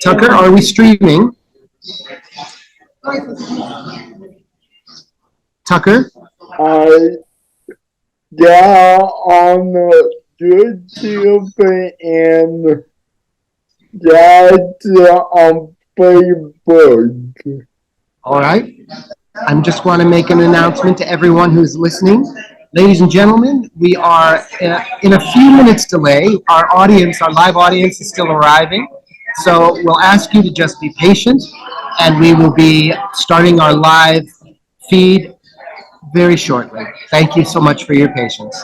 Tucker, are we streaming? Tucker? Yeah, on YouTube and that on Facebook. All right. I just want to make an announcement to everyone who's listening. Ladies and gentlemen, we are in a few minutes delay. Our audience, our live audience is still arriving. So we'll ask you to just be patient, and we will be starting our live feed very shortly. Thank you so much for your patience.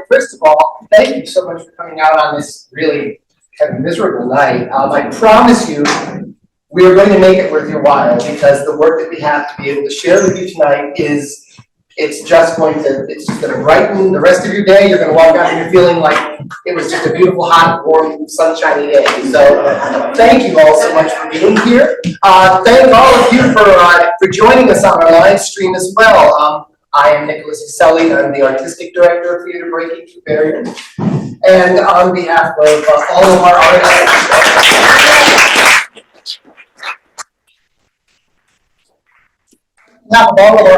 First of all, thank you so much for coming out on this really kind of miserable night. I promise you, we are going to make it worth your while, because the work that we have to be able to share with you tonight it's just going to brighten the rest of your day. You're going to walk out and you're feeling like it was just a beautiful, hot, warm, sunshiny day. So thank you all so much for being here. Thank all of you for joining us on our live stream as well. I am Nicholas Caselli. I'm the Artistic Director of Theater Breaking Through Barriers. And on behalf of all of our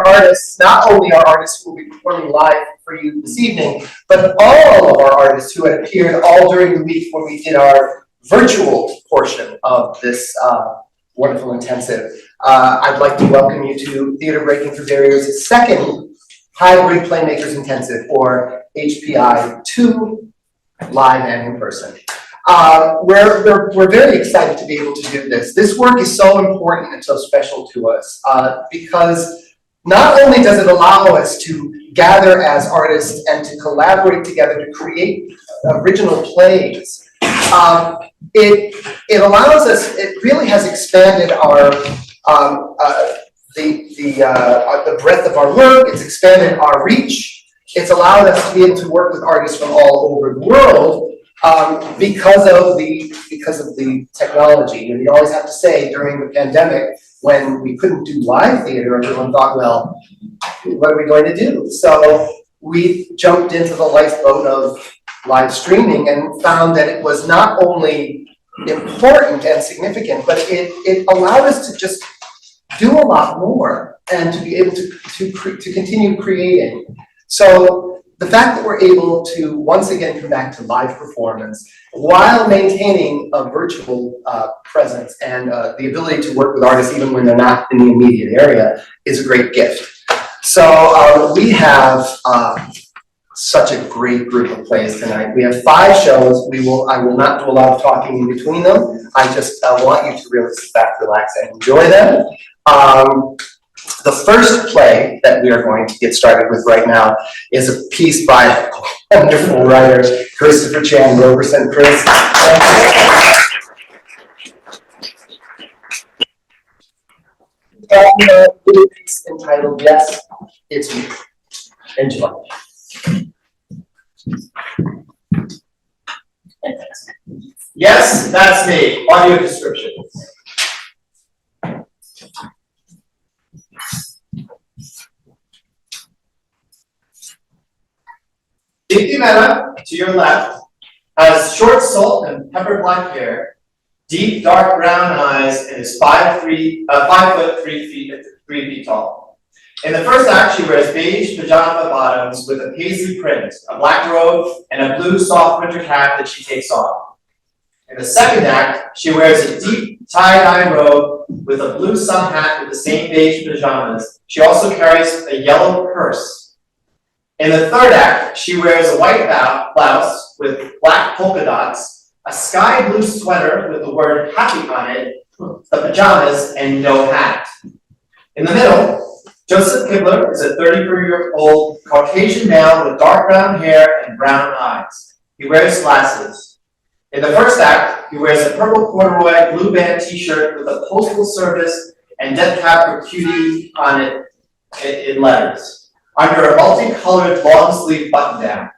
artists, not only our artists who will be performing live for you this evening, but all of our artists who had appeared all during the week when we did our virtual portion of this wonderful intensive. I'd like to welcome you to Theater Breaking Through Barriers' second Hybrid Playmakers Intensive, or HPI 2, live and in person. We're very excited to be able to do this. This work is so important and so special to us because not only does it allow us to gather as artists and to collaborate together to create original plays, it allows us, it really has expanded our the breadth of our work. It's expanded our reach. It's allowed us to be able to work with artists from all over the world because of the technology. And you always have to say, during the pandemic, when we couldn't do live theater, everyone thought, well, what are we going to do? So we jumped into the lifeboat of live streaming and found that it was not only important and significant, but it allowed us to just do a lot more and to be able to continue creating. So the fact that we're able to once again come back to live performance while maintaining a virtual presence and the ability to work with artists even when they're not in the immediate area is a great gift. So we have such a great group of plays tonight. We have 5 shows. I will not do a lot of talking in between them. I just want you to really sit back, relax, and enjoy them. The first play that we are going to get started with right now is a piece by a wonderful writer, Christopher Chan Roberson. Chris. It's entitled Yes, It's You. Enjoy. Yes, that's me. Audio description. Dipti Mehta, to your left, has short salt and pepper black hair, deep dark brown eyes, and is 5 foot 3 feet tall. In the first act, she wears beige pajama bottoms with a paisley print, a black robe, and a blue soft winter cap that she takes off. In the second act, she wears a deep tie-dye robe with a blue sun hat with the same beige pajamas. She also carries a yellow purse. In the third act, she wears a white blouse with black polka dots, a sky blue sweater with the word happy on it, the pajamas, and no hat. In the middle, Joesph Kibler is a 34-year-old Caucasian male with dark brown hair and brown eyes. He wears glasses. In the first act, he wears a purple corduroy blue band t-shirt with a postal service and death cab for cutie on it in letters, under a multicolored long-sleeve button-down.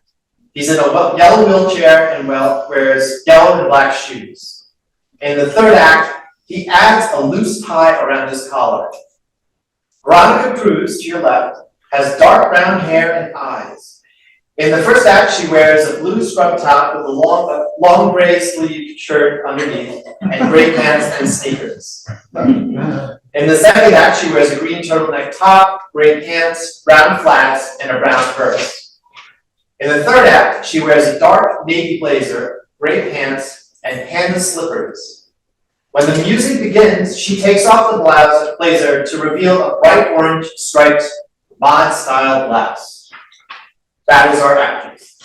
He's in a yellow wheelchair and wears yellow and black shoes. In the third act, he adds a loose tie around his collar. Veronica Cruz, to your left, has dark brown hair and eyes. In the first act, she wears a blue scrub top with a long gray sleeve shirt underneath and gray pants and sneakers. In the second act, she wears a green turtleneck top, gray pants, brown flats, and a brown purse. In the third act, she wears a dark navy blazer, gray pants, and panda slippers. When the music begins, she takes off the blouse blazer to reveal a bright orange striped mod-style blouse. That is our actress.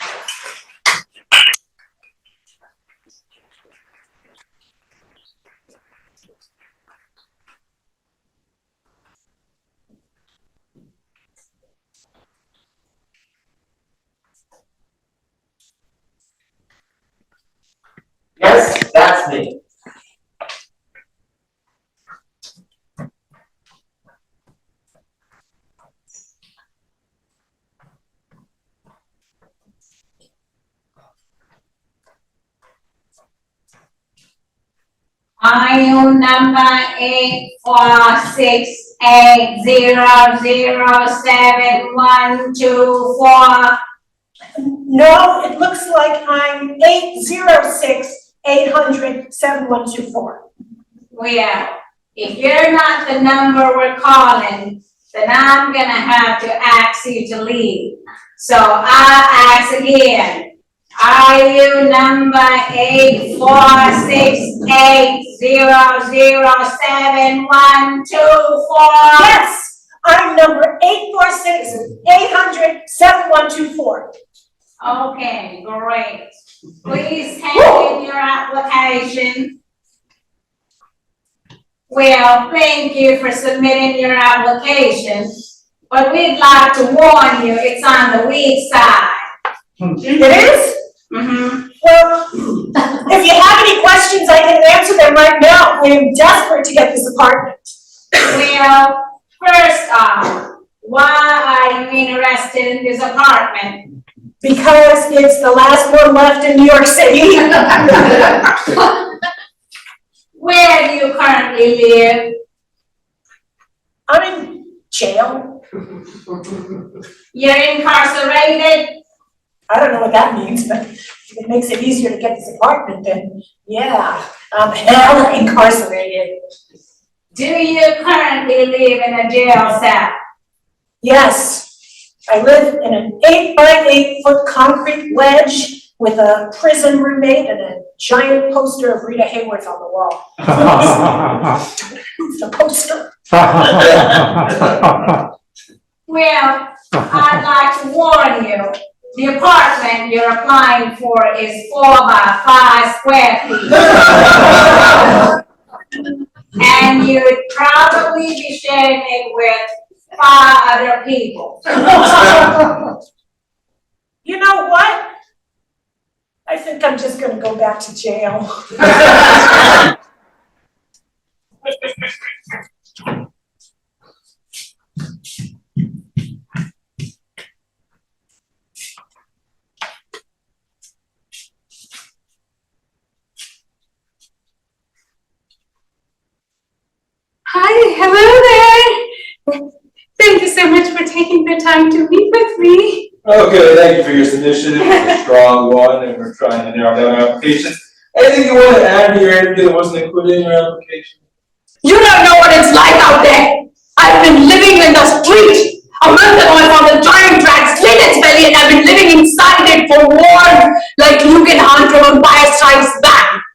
Yes, that's me. IU number 846800712 No, it looks like I'm 806-800-7124. Well, if you're not the number we're calling, then I'm gonna have to ask you to leave. So I'll ask again. IU number 846800712 Yes, I'm number 846-800-7124. Okay, great. Please hand in your application. Well, thank you for submitting your application, but we'd like to warn you it's on the weak side. It is? Mm-hmm. Well, if you have any questions, I can answer them right now. I am desperate to get this apartment. Well, first off, why are you interested in this apartment? Because it's the last one left in New York City. Where do you currently live? I'm in jail. You're incarcerated? I don't know what that means, but if it makes it easier to get this apartment, then yeah, I'm hell incarcerated. Do you currently live in a jail cell? Yes, I live in an 8-by-8-foot concrete wedge with a prison roommate and a giant poster of Rita Hayworth on the wall. The poster. Well, I'd like to warn you, the apartment you're applying for is 4 by 5 square feet. And you'd probably be sharing it with 5 other people. You know what? I think I'm just gonna go back to jail. Hi, hello there. Thank you so much for taking the time to meet with me. Okay, thank you for your submission. It was a strong one, and we're trying to narrow down our applications. Anything you want to add to your interview that wasn't included in your application? You don't know what it's like out there. I've been living in the street. A month ago, I found a giant rat slit its belly, and I've been living inside it for war, like Luke and Han from Empire Strikes Back.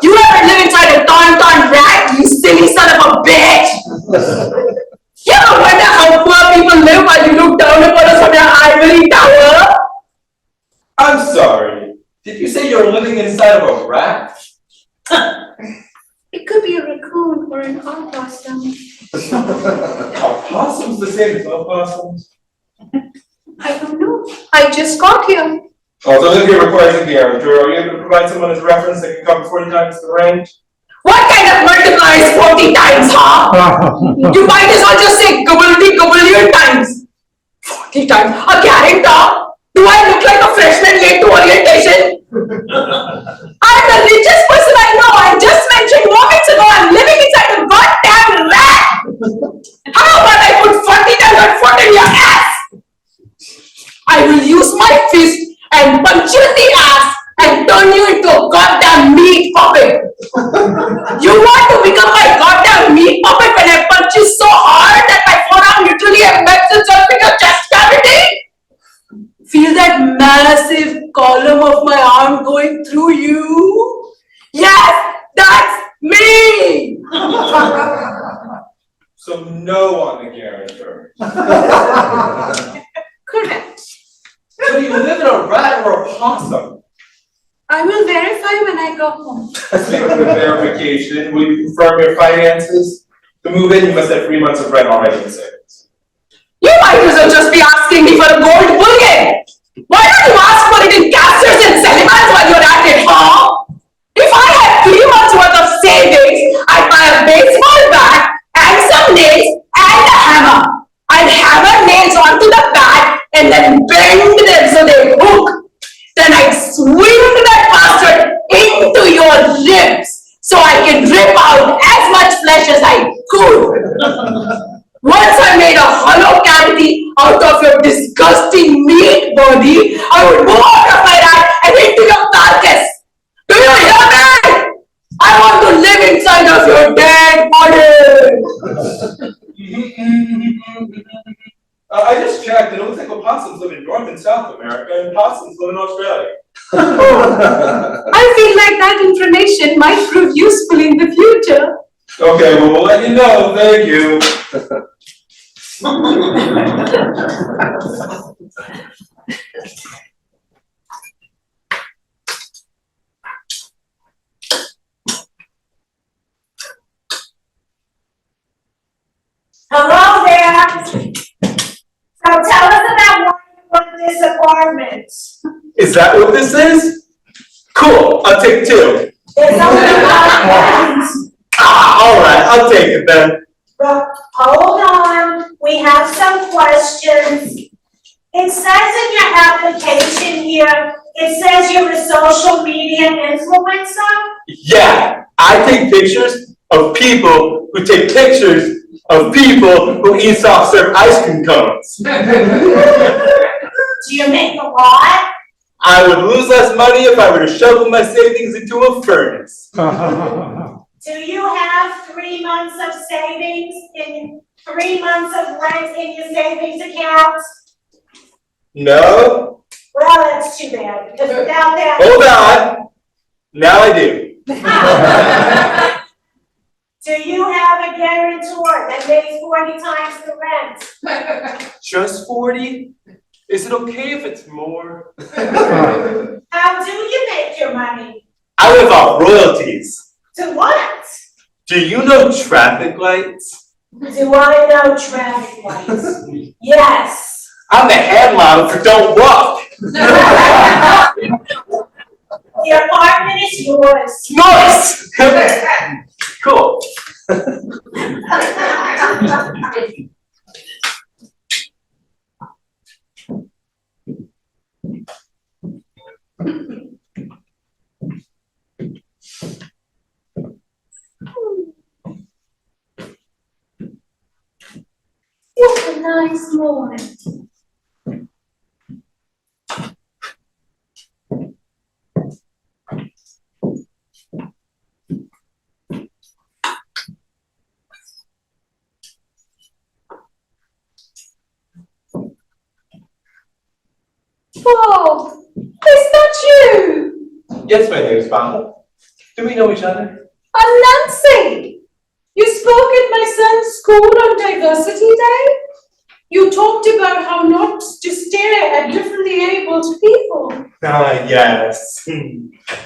You ever live inside a tauntaun rat, you silly son of a bitch? You ever wonder how poor people live while you look down upon us from your ivory tower? I'm sorry. Did you say you're living inside of a rat? It could be a raccoon or an opossum. Are possums the same as opossums? I don't know. I just got here. Also, if you're required to be a are you able to provide someone as a reference that can cover 40 times the range? What kind of multiplier is 40 times, huh? You might as well just say gobbledy times. 40 times. A character? Do I look like a freshman late to orientation? I'm the richest person I know. I just mentioned moments ago I'm living inside a goddamn rat. How about I put 40 times my foot in your ass? I will use my fist and punch you in the ass and turn you into a goddamn meat puppet. You want to become my goddamn meat puppet when I punch you so hard that my forearm literally embeds itself in your chest cavity? Feel that massive column of my arm going through you? Yes, that no on the guarantor. Correct. So do you live in a rat or a possum? I will verify when I go home. Speaking of verification, will you confirm your finances? To move in, you must have 3 months of rent already in savings. You might as well just be asking me for a gold bullion. Why don't you ask for it in captions and CELLPHONE while you're at it, huh? If I had 3 months worth of savings, I'd buy a baseball bat and some nails and a hammer. I'd hammer nails onto the bat and then bend them so they hook. Then I'd swing that bastard into your ribs so I can rip out as much flesh as I could. Once I made a hollow cavity out of your disgusting meat body, I would go out of my rat and into your carcass. Do you hear me? I want to live inside of your dead body. I just checked, and it looks like opossums live in North and South America, and possums live in Australia. I feel like that information might prove useful in the future. Okay, well, we'll let you know. Thank you. Hello there. So tell us about why you want this apartment. Is that what this is? Cool, I'll take 2. There's only one. All right, I'll take it then. But hold on, we have some questions. It says in your application here, it says you're a social media influencer. Yeah, I take pictures of people who take pictures of people who eat soft serve ice cream cones. Do you make a lot? I would lose less money if I were to shovel my savings into a furnace. Do you have 3 months of savings in 3 months of rent in your savings account? No? Well, that's too bad, because without that. Hold on. Now I do. Do you have a guarantor that pays 40 times the rent? Just 40? Is it okay if it's more? How do you make your money? I live off royalties. To what? Do you know traffic lights? Do I know traffic lights? Yes. I'm the hand model for Don't Walk. The apartment is yours. Nice! Cool. What a nice morning. Bob, is that you? Yes, my name is Bob. Do we know each other? I'm Nancy. You spoke at my son's school on Diversity Day. You talked about how not to stare at differently abled people. Yes.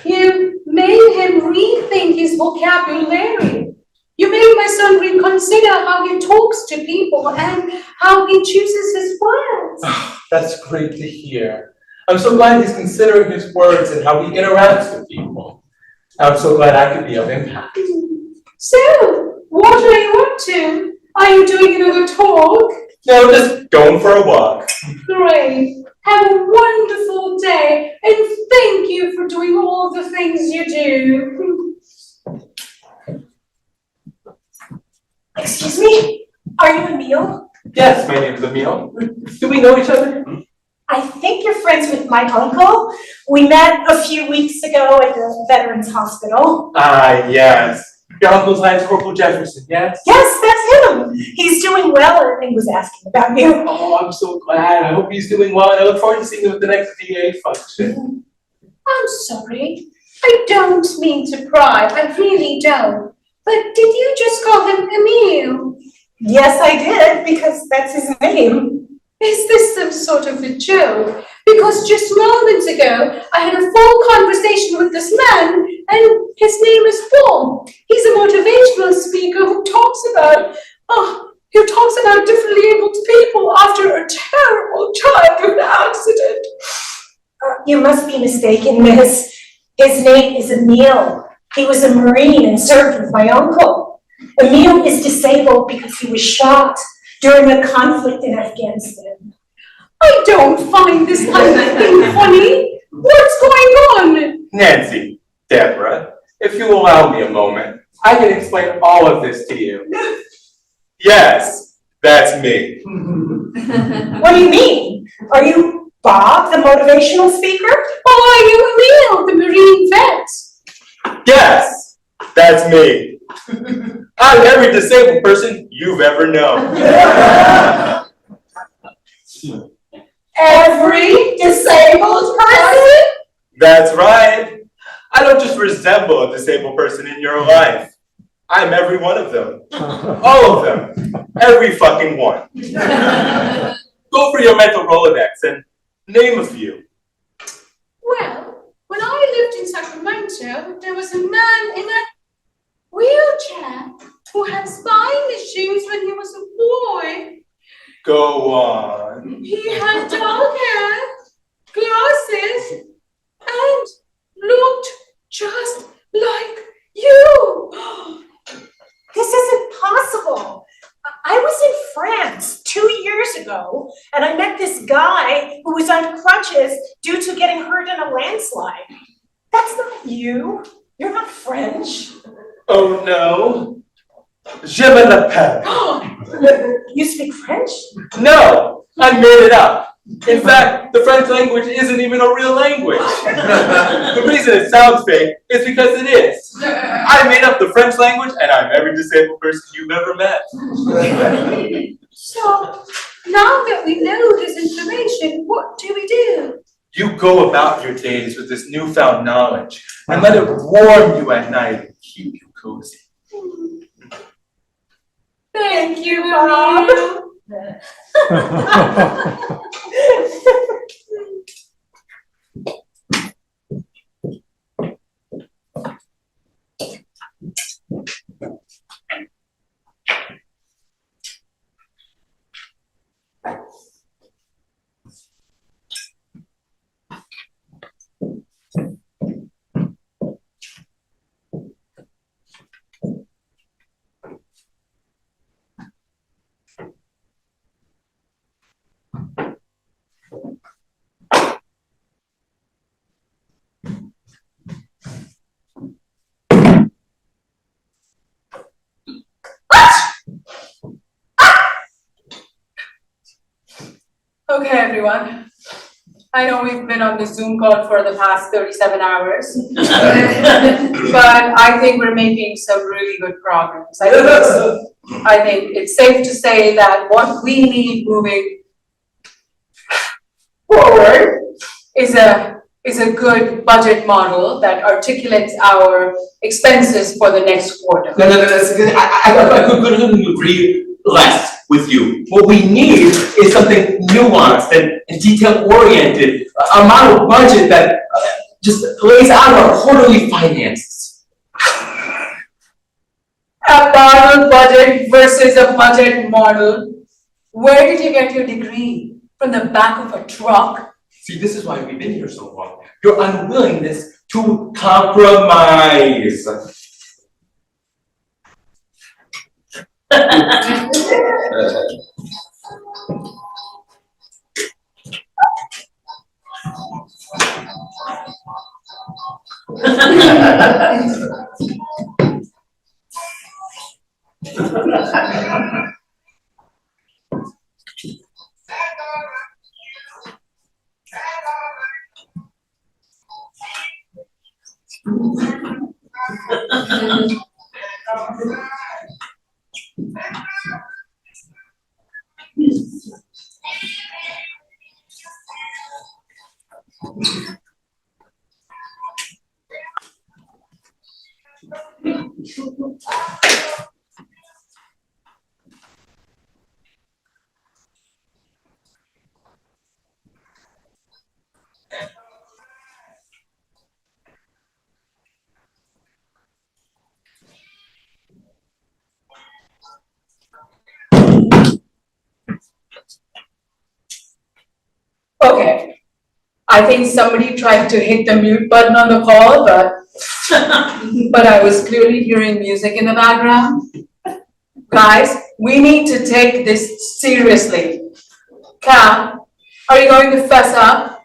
You made him rethink his vocabulary. You made my son reconsider how he talks to people and how he chooses his words. That's great to hear. I'm so glad he's considering his words and how he interacts with people. I'm so glad I could be of impact. So, what are you up to? Are you doing another talk? No, just going for a walk. Great. Have a wonderful day, and thank you for doing all the things you do. Excuse me, are you Emil? Yes, my name's Emil. Do we know each other? I think you're friends with my uncle. We met a few weeks ago at the Veterans Hospital. Yes. Your uncle's Lance Corporal Jefferson, yes? Yes, that's him. He's doing well and he was asking about you. Oh, I'm so glad. I hope he's doing well, and I look forward to seeing him at the next VA function. I'm sorry. I don't mean to pry. I really don't. But did you just call him Emil? Yes, I did, because that's his name. Is this some sort of a joke? Because just moments ago, I had a full conversation with this man, and his name is Paul. He's a motivational speaker who talks about differently abled people after a terrible childhood accident. You must be mistaken, miss. His name is Emil. He was a Marine and served with my uncle. Emil is disabled because he was shot during a conflict in Afghanistan. I don't find this kind of thing funny. What's going on? Nancy, Deborah, if you allow me a moment, I can explain all of this to you. Yes, that's me. What do you mean? Are you Bob, the motivational speaker? Or are you Emil, the Marine vet? Yes, that's me. I'm every disabled person you've ever known. Every disabled person? That's right. I don't just resemble a disabled person in your life. I'm every one of them. All of them. Every fucking one. Go for your mental Rolodex and name a few. Well, when I lived in Sacramento, there was a man in a wheelchair who had spine issues when he was a boy. Go on. He had dark hair, glasses, and looked just like you. This isn't possible. I was in France 2 years ago, and I met this guy who was on crutches due to getting hurt in a landslide. That's not you. You're not French. Oh no. Je me l'appelle. You speak French? No, I made it up. In fact, the French language isn't even a real language. The reason it sounds fake is because it is. I made up the French language and I'm every disabled person you've ever met. So, now that we know this information, what do we do? You go about your days with this newfound knowledge and let it warm you at night and keep you cozy. Thank you, Bob. Okay, everyone. I know we've been on the Zoom call for the past 37 hours, but I think we're making some really good progress. I think it's safe to say that what we need moving forward is a good budget model that articulates our expenses for the next quarter. No, I couldn't agree less with you. What we need is something nuanced and detail-oriented, a model budget that just lays out our quarterly finances. A model budget versus a budget model. Where did you get your degree? From the back of a truck? See, this is why we've been here so long. Your unwillingness to compromise. I think somebody tried to hit the mute button on the call, but I was clearly hearing music in the background. Guys, we need to take this seriously. Cal, are you going to fess up?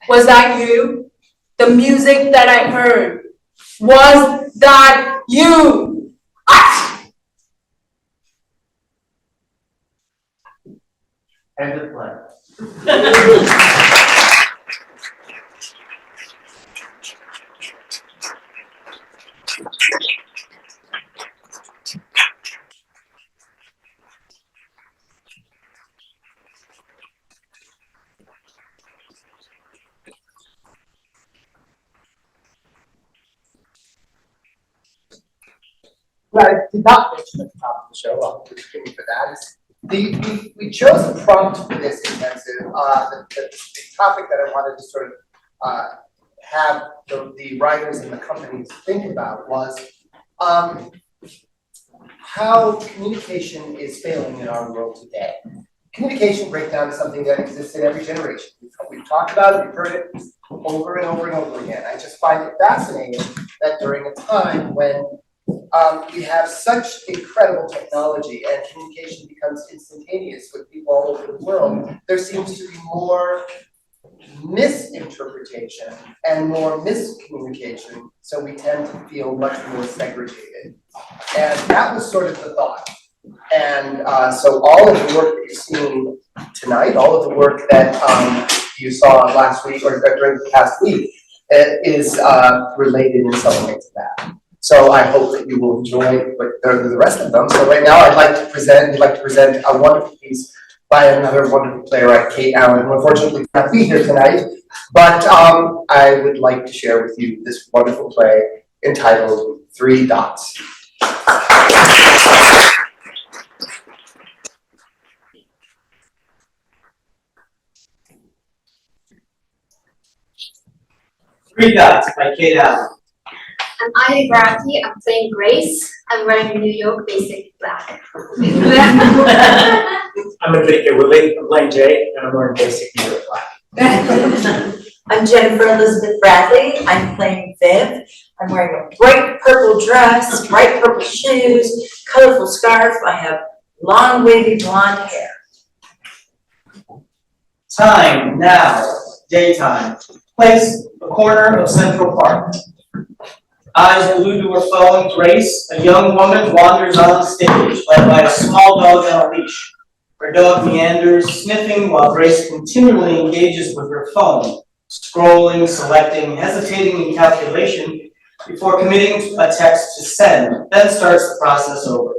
Was that you? The music that I heard, was that you? End of play. What I did not mention at the top of the show, I'll forgive me for that, is we chose a prompt for this intensive. The topic that I wanted to sort of have the writers and the companies think about was how communication is failing in our world today. Communication breakdown is something that exists in every generation. We've talked about it, we've heard it over and over and over again. I just find it fascinating that during a time when we have such incredible technology and communication becomes instantaneous with people all over the world, there seems to be more misinterpretation and more miscommunication, so we tend to feel much more segregated. And that was sort of the thought. And so all of the work that you're seeing tonight, all of the work that you saw last week or during the past week is related in some way to that. So I hope that you will enjoy the rest of them. So right now we'd like to present a wonderful piece by another wonderful playwright, Kate Allen, who unfortunately cannot be here tonight, but I would like to share with you this wonderful play entitled 3 Dots. Three Dots by Kate Allen. I'm Ibaraki. I'm playing Grace. I'm wearing New York basic black. I'm Enrique. I'm playing Jay, and I'm wearing basic New York black. I'm Jennifer Elizabeth Bradley. I'm playing Viv. I'm wearing a bright purple dress, bright purple shoes, colorful scarf. I have long wavy blonde hair. Time, now, daytime. Place, a corner of Central Park. Eyes glued to her phone, Grace, a young woman, wanders on stage, led by a small dog on a leash. Her dog meanders, sniffing, while Grace continually engages with her phone, scrolling, selecting, hesitating in calculation, before committing a text to send, then starts the process over.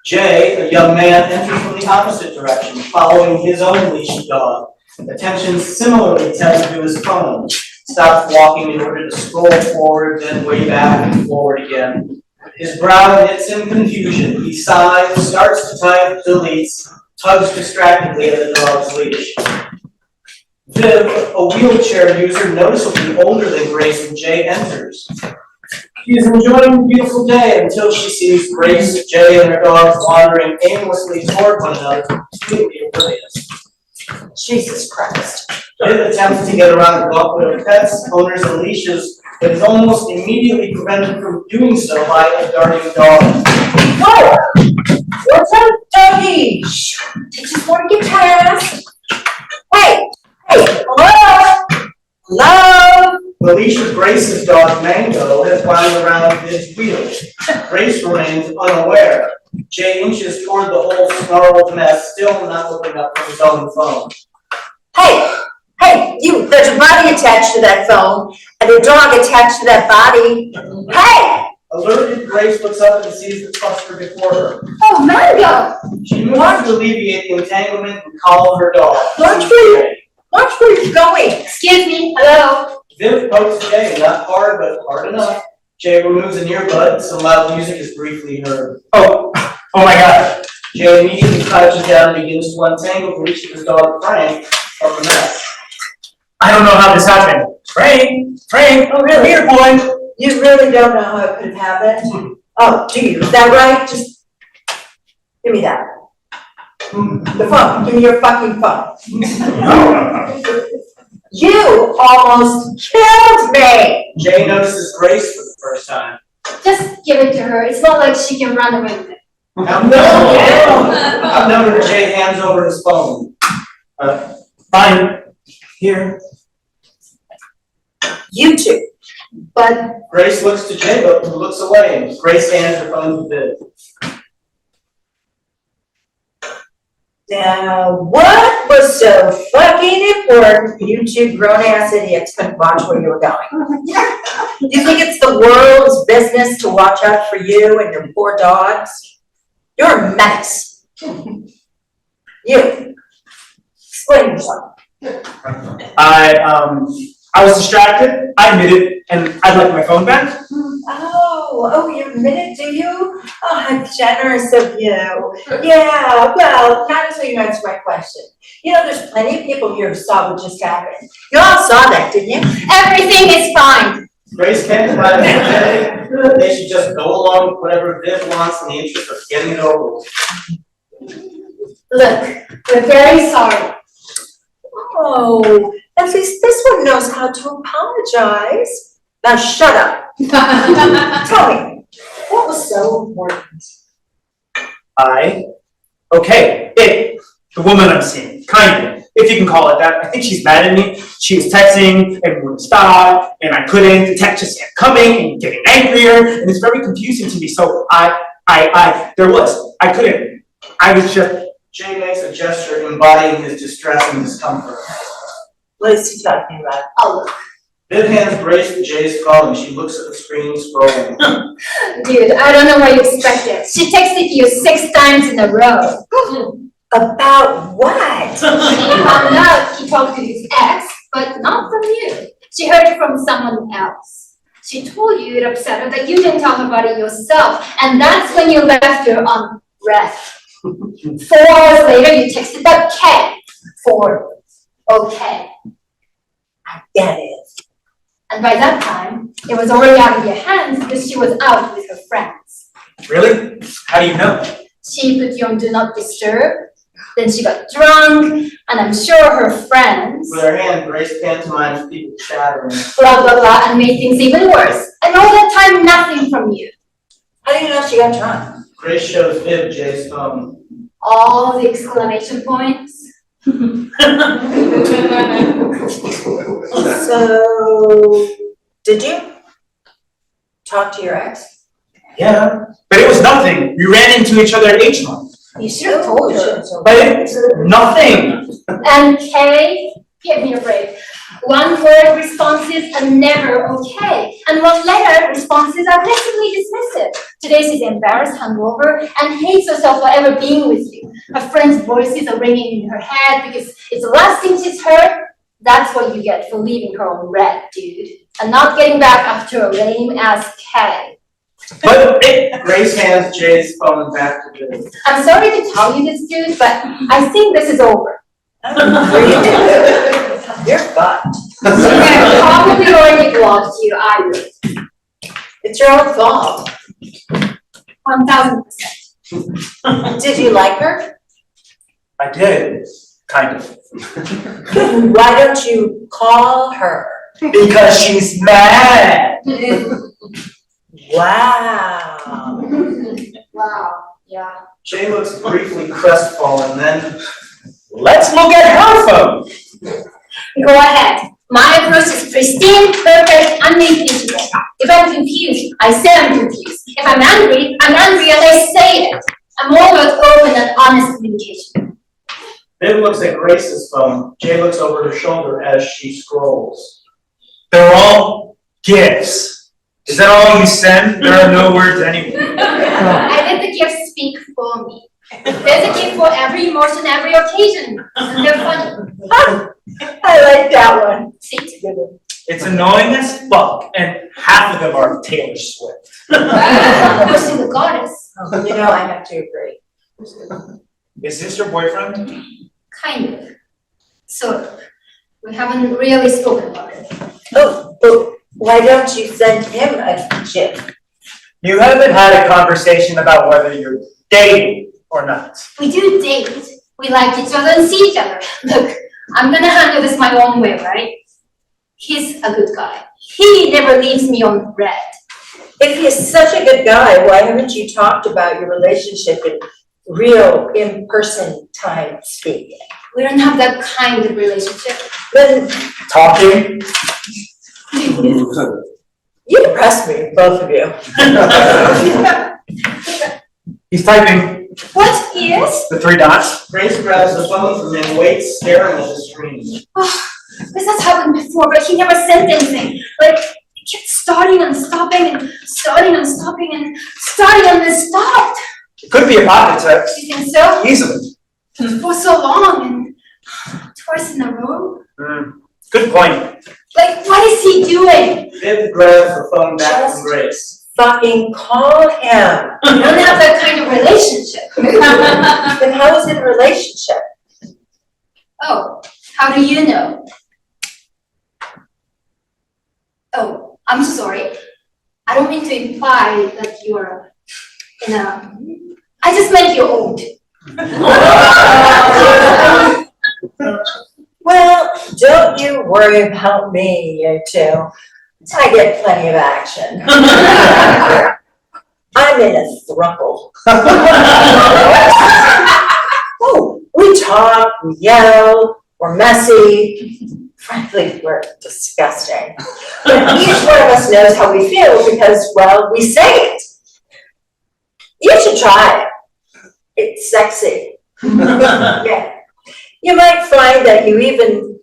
Jay, a young man, enters from the opposite direction, following his own leashed dog. Attention similarly tends to his phone. Stops walking in order to scroll forward, then way back and forward again. His brow knits in confusion. He sighs, starts to type, deletes, tugs distractedly at the dog's leash. Viv, a wheelchair user noticeably older than Grace and Jay, enters. She is enjoying a beautiful day until she sees Grace, Jay, and her dogs wandering aimlessly toward one another, completely oblivious. Jesus Christ. Viv attempts to get around the gauntlet of pets, owners, and leashes, but is almost immediately prevented from doing so by a darting dog. Whoa! What's up, doggy? Shh! They just want to get past. Hey! Hello! Hello! The leash of Grace's dog, Mango, has wound around Viv's wheel. Grace remains unaware. Jay inches toward the whole snarled mess, still not looking up from his own phone. Hey, you, there's a body attached to that phone, and a dog attached to that body. Hey! Alerted, Grace looks up and sees the cluster before her. Oh, Mango! She moves to alleviate the entanglement and call her dog. Watch where you're going. Excuse me. Hello. Viv pokes Jay, not hard, but hard enough. Jay removes an earbud, some loud music is briefly heard. Oh my God. Jay immediately crouches down and begins to untangle the leash of his dog, Frank, from the mess. I don't know how this happened. Frank, Oh, really? here, boy. You really don't know how it could have happened? Oh, do you? Is that right? Just give me that. The phone. Give me your fucking phone. You almost killed me. Jay notices Grace for the first time. Just give it to her. It's not like she can run away with it. I've known her. Jay hands over his phone. Fine. Here. You two. But Grace looks to Jay, but looks away. Grace hands her phone to Viv. Now, what was so fucking important you two grown-ass idiots couldn't watch where you were going? You think it's the world's business to watch out for you and your poor dogs? You're a menace. You. Explain yourself. I was distracted, I admit it, and I'd like my phone back. Oh, you admit it, do you? Oh, how generous of you. Yeah, well, not until you answer my question. You know, there's plenty of people here who saw what just happened. You all saw that, didn't you? everything is fine. Grace can't lie to Jay. They should just go along with whatever Viv wants in the interest of getting it over with. Look, we're very sorry. Oh, at least this one knows how to apologize. Now shut up. Tell me, what was so important? The woman I'm seeing, kind of, if you can call it that. I think she's mad at me. She was texting and wouldn't stop, and I couldn't. The text just kept coming and getting angrier, and it's very confusing to me. So I couldn't. I was just. Jay makes a gesture embodying his distress and discomfort. What is he talking about? Oh, look. Viv hands Grace Jay's phone and she looks at the screen scrolling. Dude, I don't know what you expected. She texted you 6 times in a row. About what? She found out he talked to his ex, but not from you. She heard it from someone else. She told you it upset her that you didn't tell her about it yourself, and that's when you left her on red. 4 hours later, you texted that K for okay. I get it. And by that time, it was already out of your hands because she was out with her friends. Really? How do you know? She put you on Do Not Disturb, then she got drunk, and I'm sure her friends, With her hand, Grace pantomimes people chattering. blah, blah, blah, and made things even worse. And all that time, nothing from you. How do you know she got drunk? Grace shows Viv Jay's phone. All the exclamation points. So, did you talk to your ex? Yeah, but it was nothing. We ran into each other at H-Mart. You should have told her. But it's nothing. And Kay, give me a break. 1-word responses are never okay. And 1-letter responses are aggressively dismissive. Today she's embarrassed, hungover, and hates herself for ever being with you. Her friends' voices are ringing in her head because it's the last thing she's heard. That's what you get for leaving her on red, dude. And not getting back after a lame-ass Kay. But Grace hands Jay's phone back to Viv. I'm sorry to tell you this, dude, but I think this is over. You're fucked. I probably already blocked you, I would. It's your own fault. 1000%. Did you like her? I did, kind of. Why don't you call her? Because she's mad. Wow. Wow, yeah. Jay looks briefly crestfallen, then Let's look at her phone. Go ahead. My approach is pristine, perfect, unimpeachable. If I'm confused, I say I'm confused. If I'm angry and I say it. I'm all about open and honest communication. Viv looks at Grace's phone. Jay looks over her shoulder as she scrolls. They're all gifts. Is that all you send? There are no words anywhere. I let the gifts speak for me. There's a gift for every emotion, every occasion. And they're funny. I like that one. See? It's annoying as fuck, and half of them are Taylor Swift. Pushing the goddess. You know, I have to agree. Is this your boyfriend? Kind of. Sort of. We haven't really spoken about it. Oh, but why don't you send him a gift? You haven't had a conversation about whether you're dating or not. We do date. We like each other and see each other. Look, I'm gonna handle this my own way, right? He's a good guy. He never leaves me on red. If he's such a good guy, why haven't you talked about your relationship in real, in-person time speaking? We don't have that kind of relationship. Then Talking? you impress me, both of you. He's typing. What is? The 3 dots. Grace grabs the phone from him, waits, staring at the screen. Oh, this has happened before, but he never sent anything. Like, it kept starting and stopping and starting and stopping and starting and then stopped. It could be a pocket text. You think so? Easily. For so long and twice in a row. Good point. Like, what is he doing? Viv grabs the phone back from Grace. Fucking call him. We don't have that kind of relationship. Then how is it a relationship? Oh, how do you know? Oh, I'm sorry. I don't mean to imply that you're in a... I just meant you're old. Well, don't you worry about me, you two. I get plenty of action. I'm in a throuple. Oh, we talk, we yell, we're messy. Frankly, we're disgusting. But each one of us knows how we feel because, well, we say it. You should try it. It's sexy. Yeah. You might find that you even,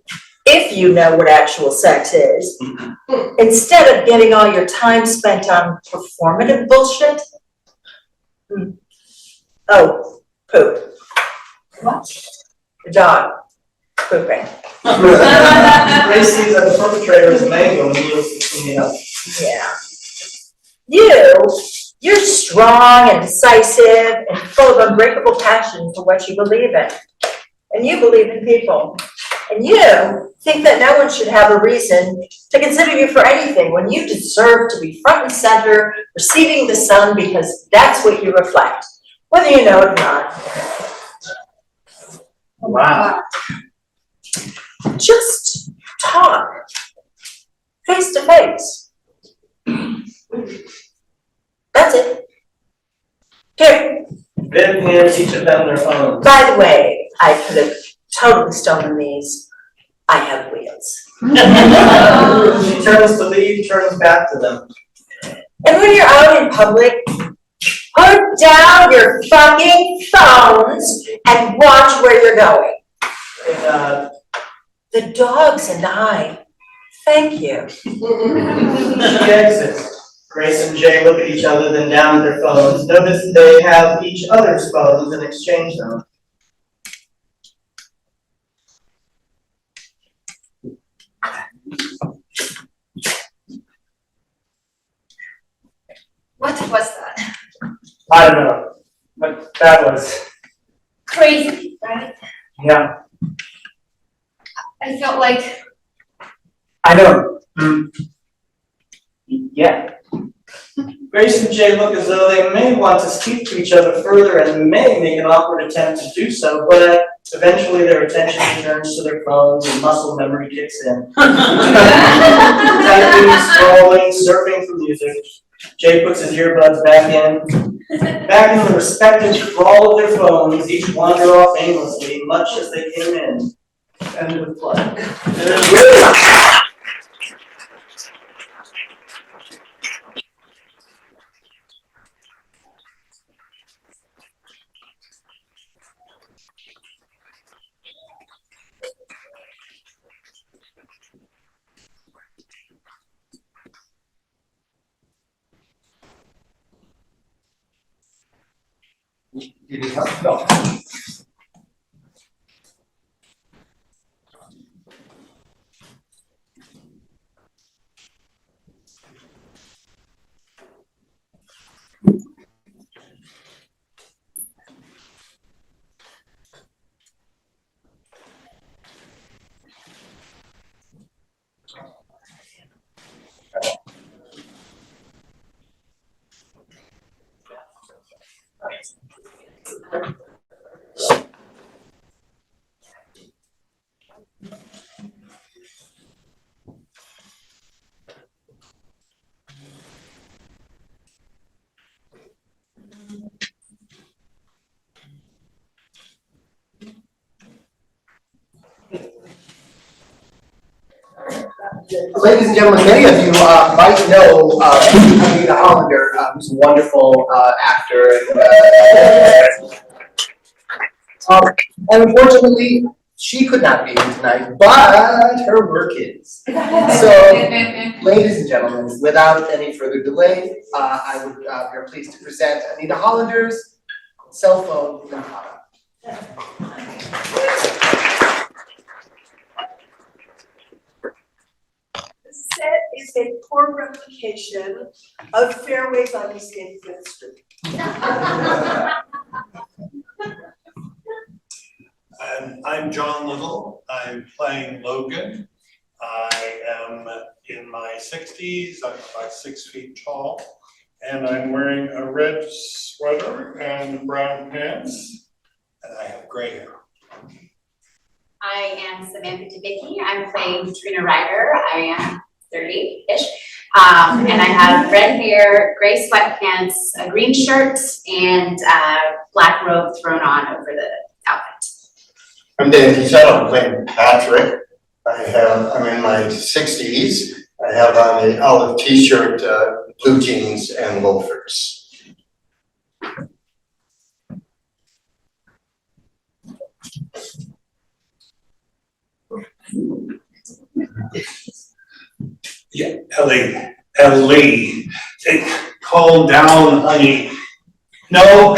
if you know what actual sex is, instead of getting all your time spent on performative bullshit. Oh, poop. What? The dog. Pooping. Grace sees that the perpetrator is a mango and kneels to clean it up. Yeah. You're strong and decisive and full of unbreakable passion for what you believe in. And you believe in people. And you think that no one should have a reason to consider you for anything when you deserve to be front and center, receiving the sun because that's what you reflect, whether you know it or not. Wow. Just talk, face to face. That's it. Here. Viv hands each of them their phones. By the way, I could have totally stolen these. I have wheels. She turns to leave, turns back to them. And when you're out in public, put down your fucking phones and watch where you're going. The dogs and I, thank you. She exits. Grace and Jay look at each other, then down at their phones. Notice they have each other's phones and exchange them. What was that? I don't know. But that was, Crazy, right? yeah. I felt like... I know. Yeah. Grace and Jay look as though they may want to speak to each other further and may make an awkward attempt to do so, but eventually their attention returns to their phones and muscle memory kicks in. Typing, scrolling, surfing for music. Jay puts his earbuds back in. Back in the respective sprawl of their phones, each wander off aimlessly, much as they came in. End of play. Did it help? No. Ladies and gentlemen, many of you might know Anita Hollander, who's a wonderful actor. And unfortunately, she could not be here tonight, but her work is. So, ladies and gentlemen, without any further delay, I would be pleased to present Anita Hollander's cell phone cantata. The set is a poor replication of Fairways on East 85th Street. I'm John Little. I'm playing Logan. I am in my 60s. I'm about 6 feet tall. And I'm wearing a red sweater and brown pants. And I have gray hair. I am Samantha Debicki. I'm playing Katrina Ryder. I am 30-ish. And I have red hair, gray sweatpants, a green shirt, and a black robe thrown on over the outfit. I'm Teachout. I'm playing Patrick. I'm in my 60s. I have on an olive t-shirt, blue jeans, and loafers. Yeah, Ellie, calm down, honey. No,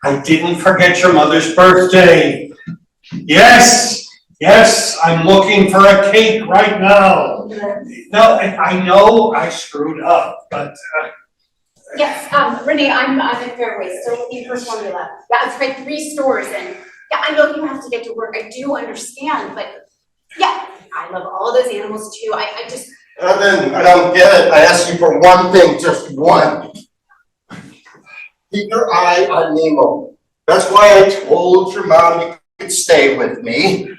I didn't forget your mother's birthday. Yes, I'm looking for a cake right now. No, I know I screwed up, but. Yes, Renee, I'm in Fairways, still looking for formula. Yeah, I've tried 3 stores and yeah, I know you have to get to work. I do understand, but yeah, I love all those animals too. I just. Then I don't get it. I asked you for one thing, just one. Keep your eye on Nemo. That's why I told your mom you could stay with me.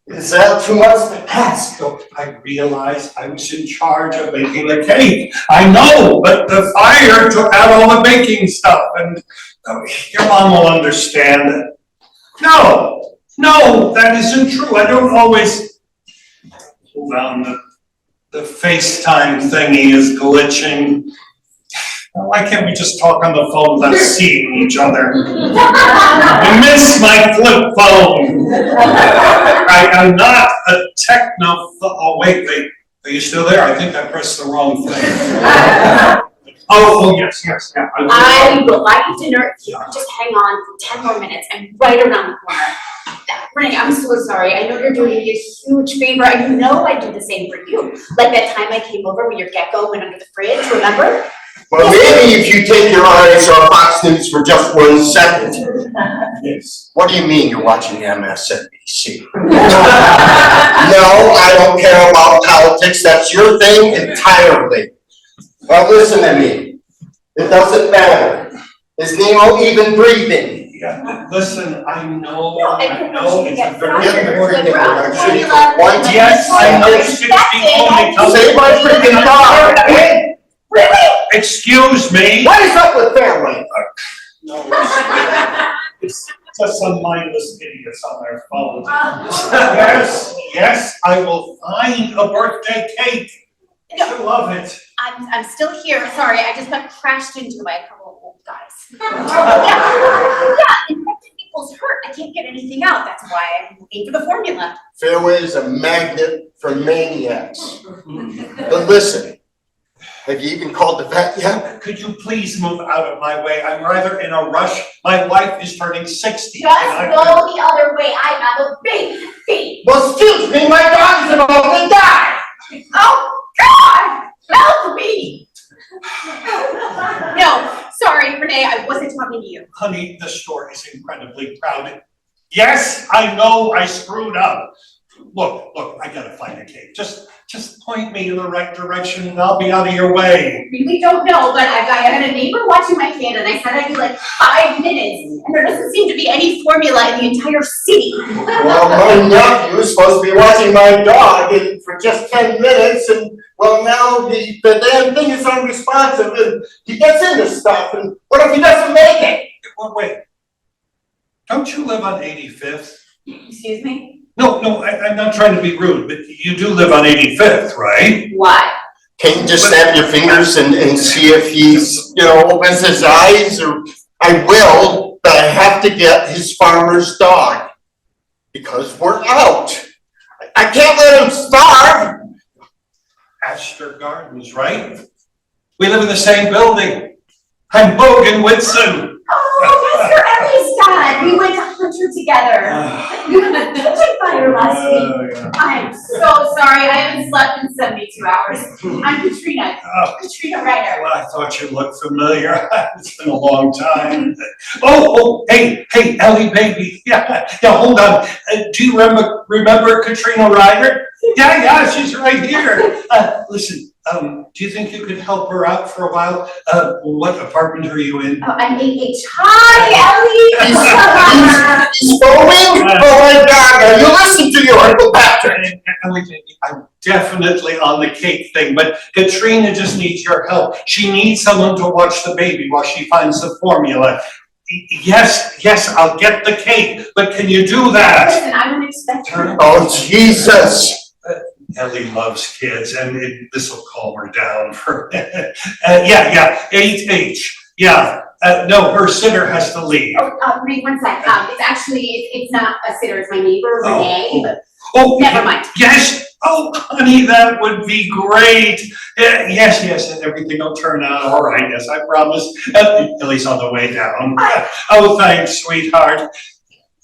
Is that too much to ask? I realized I was in charge of baking the cake. I know, but the fire took out all the baking stuff, and your mom will understand it. No, that isn't true. I don't always. Hold on, the FaceTime thingy is glitching. Why can't we just talk on the phone without seeing each other? I miss my flip phone. I'm not a techno. Oh wait, are you still there? I think I pressed the wrong thing. Oh yes, yeah. I would like dinner if you could just hang on for 10 more minutes. I'm right around the corner. Renee, I'm so sorry. I know you're doing me a huge favor. I know I do the same for you. Like that time I came over when your gecko went under the fridge, remember? Well, maybe if you take your eyes off Fox News for just 1 second. Yes. What do you mean you're watching MSNBC? No, I don't care about politics. That's your thing entirely. Well, listen to me. It doesn't matter. Is Nemo even breathing? Yeah, listen, I know it's a very important thing. Yes, I know 60 only. Say my freaking dog. Really? Excuse me? What is up with family? No, it's just some mindless idiots on their phones. Yes, I will find a birthday cake. I love it. I'm still here. Sorry, I just got crashed into by a couple of old guys. Yeah, infected people's hurt. I can't get anything out. That's why I'm looking for the formula. Fairway is a magnet for maniacs. But listen, have you even called the vet yet? Could you please move out of my way? I'm rather in a rush. My wife is turning 60. Just go the other way. I have a big feet. Well, excuse me, my dog's about to die. Oh, God! Help me! No, sorry, Renee, I wasn't talking to you. Honey, the store is incredibly crowded. Yes, I know I screwed up. Look, I gotta find a cake. Just point me in the right direction and I'll be out of your way. Really don't know, but I had a neighbor watching my kid and I said I'd be like 5 minutes and there doesn't seem to be any formula in the entire city. Well, my nephew is supposed to be watching my dog for just 10 minutes and well now the damn thing is unresponsive and he gets into stuff and what if he doesn't make it? Well, wait, don't you live on 85th? Excuse me? No, I'm not trying to be rude, but you do live on 85th, right? Why? Can't you just snap your fingers and see if he's, opens his eyes, or I will, but I have to get his farmer's dog. Because we're out. I can't let him starve. Astor Gardens, right? We live in the same building. I'm Hogan Whitson. Oh, that's your Ellie's dad. We went to Hunter together. You had a kitchen fire last week. I'm so sorry. I haven't slept in 72 hours. I'm Katrina. Katrina Ryder. Well, I thought you looked familiar. It's been a long time. Hey, Ellie, baby. Yeah, hold on. Do you remember Katrina Ryder? Yeah, she's right here. Listen, do you think you could help her out for a while? What apartment are you in? Oh, I'm 8H. Hi, Ellie. He's going? Oh my God, now you listen to your Uncle Patrick. I'm definitely on the cake thing, but Katrina just needs your help. She needs someone to watch the baby while she finds the formula. Yes, I'll get the cake, but can you do that? Listen, I don't expect her. Oh, Jesus. Ellie loves kids, and this will calm her down. Yeah, 8H. Yeah, no, her sitter has to leave. Wait one sec. It's not a sitter, it's my neighbor, Renee, but never mind. Yes. Oh, honey, that would be great. Yes, and everything will turn out all right, yes, I promise. Ellie's on the way down. Oh, thanks, sweetheart.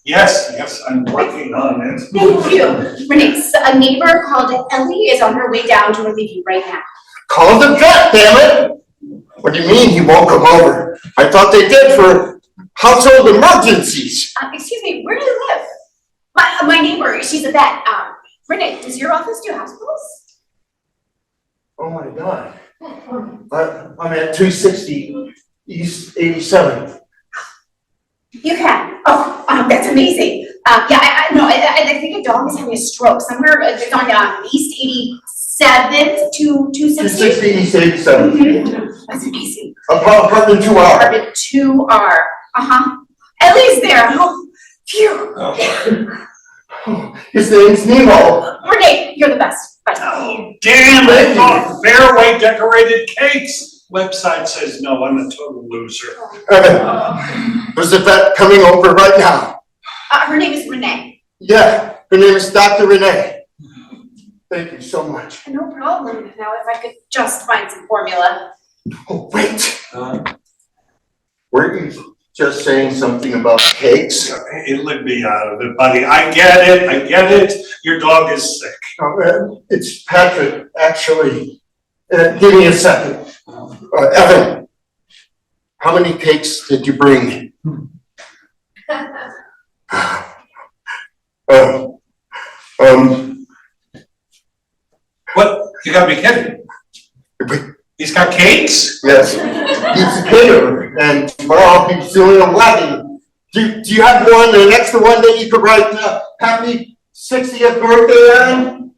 Yes, I'm working on it. Thank you. Renee, a neighbor called Ellie is on her way down to relieve you right now. Call the vet, damn it! What do you mean he won't come over? I thought they did for household emergencies. Excuse me, where do you live? My neighbor, she's a vet. Renee, does your office do hospitals? Oh my God. I'm at 260 East 87th. You can. Oh, that's amazing. I think a dog is having a stroke somewhere. It's on East 87th to 260. 260 East 87th. Mm-hmm. That's amazing. Apartment 2R. Apartment 2R. Ellie's there. Oh, phew. His name's Nemo. Renee, you're the best. Bye. Oh, damn, I thought Fairway decorated cakes. Website says no, I'm a total loser. There's a vet coming over right now. Her name is Renee. Yeah, her name is Dr. Renee. Thank you so much. No problem. Now, if I could just find some formula. Oh, wait. Were you just saying something about cakes? Hey, let me out of it, buddy. I get it. Your dog is sick. It's Patrick, actually. Give me a second. Evan, how many cakes did you bring? What? You gotta be kidding. He's got cakes? Yes. He's a caterer, and tomorrow he's doing a wedding. Do you have an extra one that you could write happy 60th birthday on?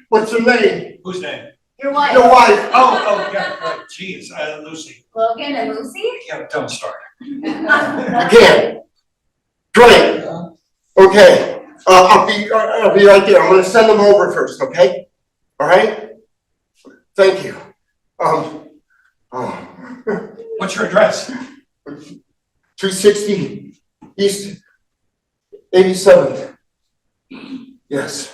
What's her name? Whose name? Your wife. Your wife. Oh, yeah, right. Jeez, Lucy. Logan and Lucy? Yeah, don't start. You can't. Great. Okay. I'll be right there. I'm gonna send them over first, okay? All right? Thank you. What's your address? 260 East 87th. Yes.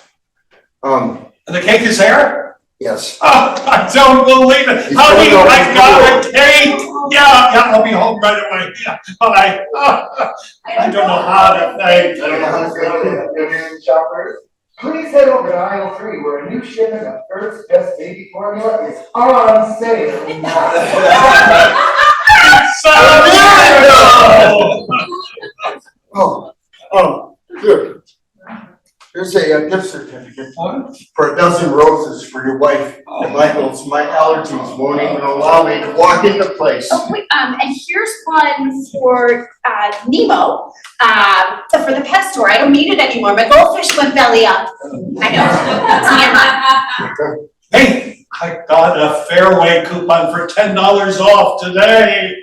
And the cake is there? Yes. Oh, I don't believe it. Honey, I got a cake. Yeah, I'll be home right away. Yeah, bye. I don't know how to thank you. Shoppers, please head over to aisle 3 where a new shipment of Earth's Best Baby Formula is on sale. Good. Here's a gift certificate for a dozen roses for your wife. And Michael's, my allergies won't even allow me to walk into place. Oh, wait, and here's one for Nemo, for the pet store. I don't need it anymore. My goldfish went belly up. I know. Hey, I got a Fairway coupon for $10 off today.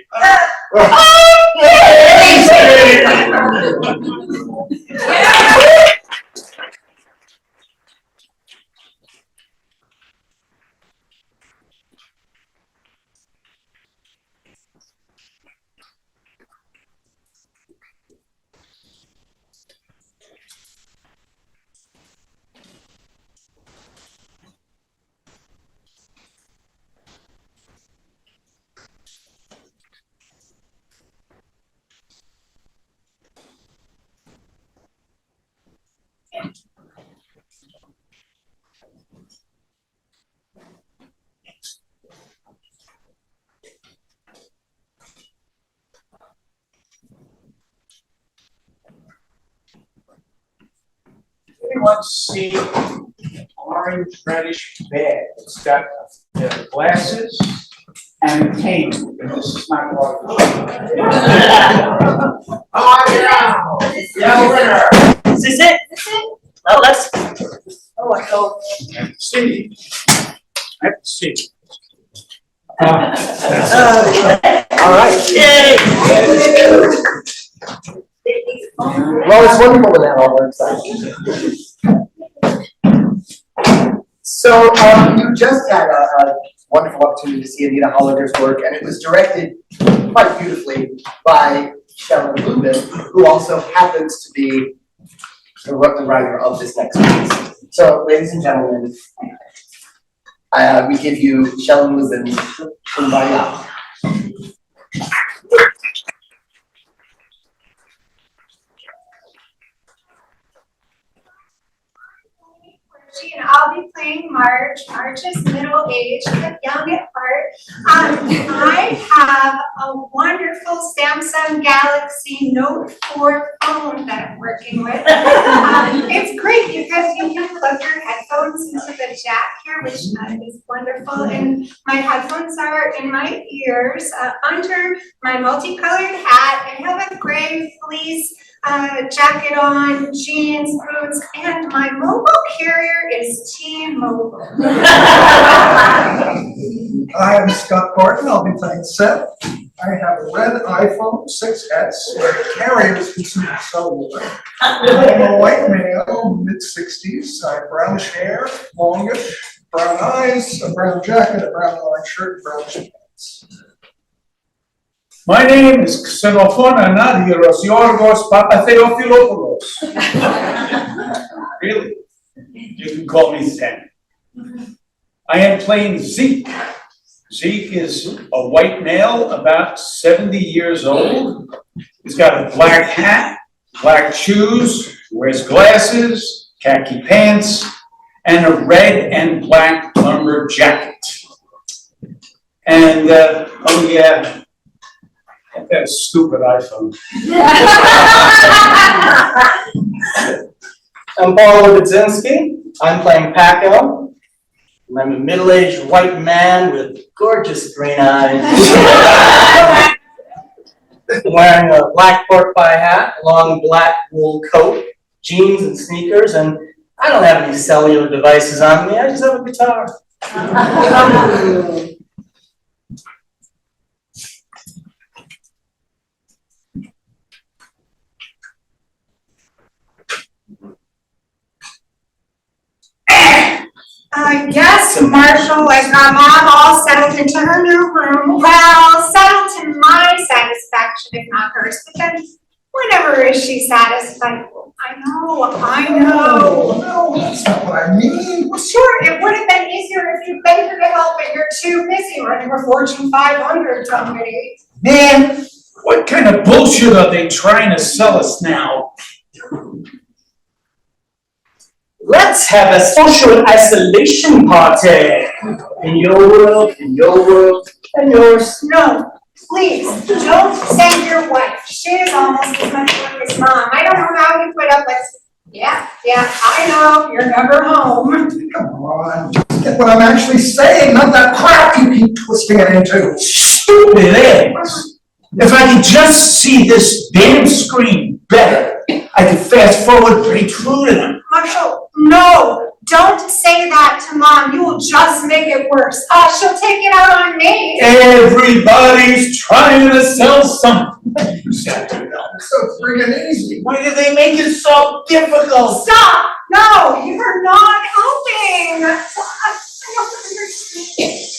Anyone see orange reddish bag? It's got glasses and a cane. This is not water. Is this it? Well, let's. Oh, I hope. See. I have to see. All right. Yay! Well, it's wonderful when that all works out. So, you just had a wonderful opportunity to see Anita Hollander's work, and it was directed quite beautifully by Shellen Lubin, who also happens to be the writer of this next piece. So, ladies and gentlemen, we give you Shellen Lubin's KUM BA YAH. And I'll be playing Marge. Marge is middle-aged but young at heart. I have a wonderful Samsung Galaxy Note 4 phone that I'm working with. It's great because you can plug your headphones into the jack here, which is wonderful. And my headphones are in my ears. Under my multicolored hat, I have a gray fleece jacket on, jeans, boots, and my mobile carrier is T-Mobile. I am Scott Barton. I'll be playing Seth. I have a red iPhone 6S. The carrier is considered cellular. I'm a white male, mid-60s. I have brownish hair, longish, brown eyes, a brown jacket, a brown line shirt, brownish pants. My name is CELLPHONE Anadiros Yorgos Papatheophilopoulos. Really? You can call me Zen. I am playing Zeke. Zeke is a white male, about 70 years old. He's got a black hat, black shoes, wears glasses, khaki pants, and a red and black lumber jacket. And, oh yeah, that stupid iPhone. I'm Obedzinski. I'm playing Paco. I'm a middle-aged white man with gorgeous green eyes. Wearing a black pork pie hat, long black wool coat, jeans and sneakers, and I don't have any cellular devices on me. I just have a guitar. Yes, Marshall, I got Mom all settled into her new room. Well, settled to my satisfaction, if not hers. But then, whenever is she satisfied? I know. No, that's not what I mean. Well, sure, it would have been easier if you'd begged her to help, but you're too busy running a Fortune 500 company. Man, what kind of bullshit are they trying to sell us now? Let's have a social isolation party. In your world, and yours. No, please, don't send your wife. She is almost as much work as Mom. I don't know how you put up with. Yeah, I know, you're never home. Come on, just get what I'm actually saying, not that crap you keep twisting it into. Stupid eggs. If I could just see this damn screen better, I could fast forward right through to them. Marshall, no, don't say that to Mom. You will just make it worse. She'll take it out on me. Everybody's trying to sell something. It's so friggin' easy. Why do they make it so difficult? Stop! No, you're not helping. I don't understand.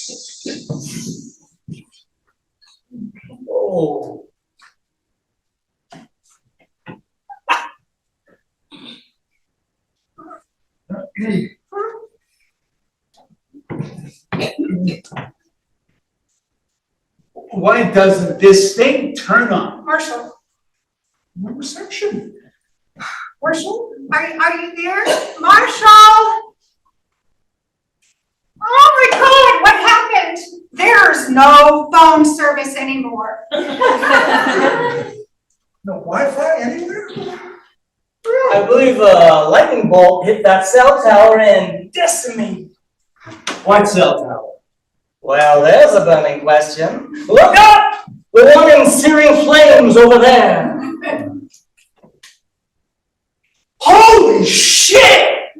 Oh. Why doesn't this thing turn on? Marshall. No reception. Marshall? Are you there? Marshall? Oh my God, what happened? There's no phone service anymore. No Wi-Fi anywhere? I believe a lightning bolt hit that cell tower and decimated. What cell tower? Well, there's a burning question. Look up! The one in searing flames over there. Holy shit!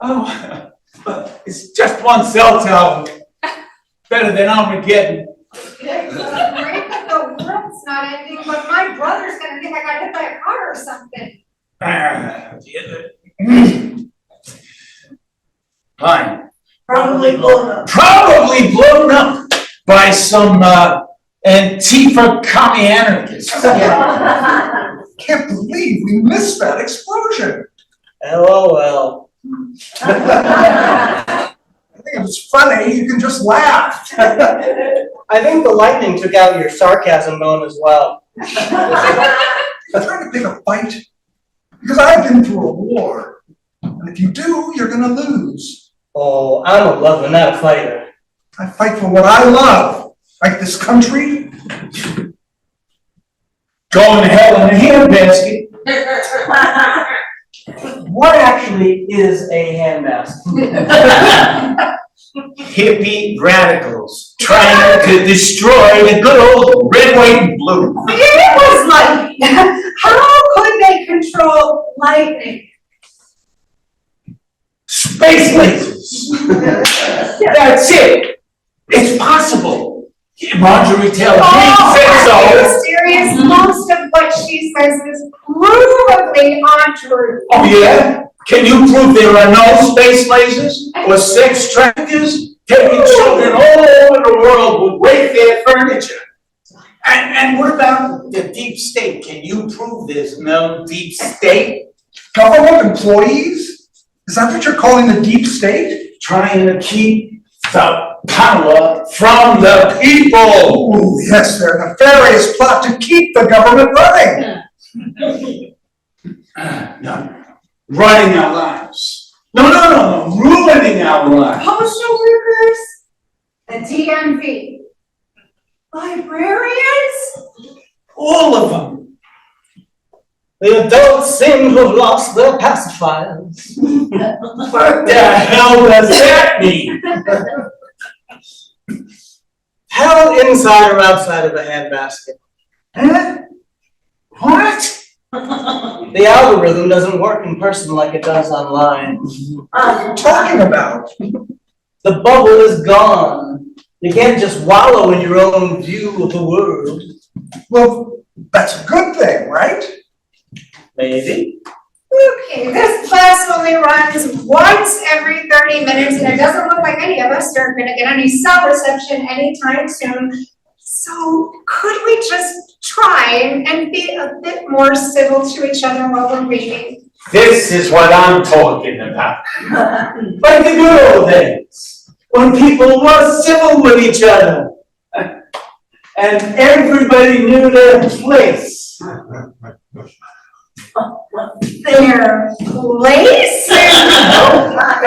Oh, it's just one cell tower. Better than Armageddon. Great that the world's not ending, but my brother's gonna think I got hit by a car or something. Fine. Probably blown up. Probably blown up by some Antifa commie anarchists. Can't believe we missed that explosion. LOL. I think it was funny, you can just laugh. I think the lightning took out your sarcasm bone as well. You're trying to pick a fight? Because I've been through a war. And if you do, you're gonna lose. Oh, I'm a lover, not a fighter. I fight for what I love. Like this country. Going to hell in a handbasket. What actually is a handbasket? Hippie radicals trying to destroy the good old red, white, and blue. It was like, how could they control lightning? Space lasers. That's it. It's possible. Marjorie Taylor Greene said so. Are you serious? Most of what she says is provably untrue. Oh yeah? Can you prove there are no space lasers or sex traffickers taking children all over the world with Wayfair furniture? And what about the deep state? Can you prove there's no deep state? Government employees? Is that what you're calling the deep state? Trying to keep the power from the people. Oh, yes, their nefarious plot to keep the government running. No. Running our lives. No, ruining our lives. Postal workers, the DMV, librarians, All of them. The adults seem to have lost their pacifiers. What the hell does that mean? Hell inside or outside of the handbasket? Huh? What? The algorithm doesn't work in person like it does online. What are you talking about? The bubble is gone. You can't just wallow in your own view of the world. Well, that's a good thing, right? Maybe. Okay, this class only runs once every 30 minutes, and it doesn't look like any of us are gonna get any cell reception anytime soon. So could we just try and be a bit more civil to each other while we're reading? This is what I'm talking about. Like the good old days, when people were civil with each other. And everybody knew their place. Their place?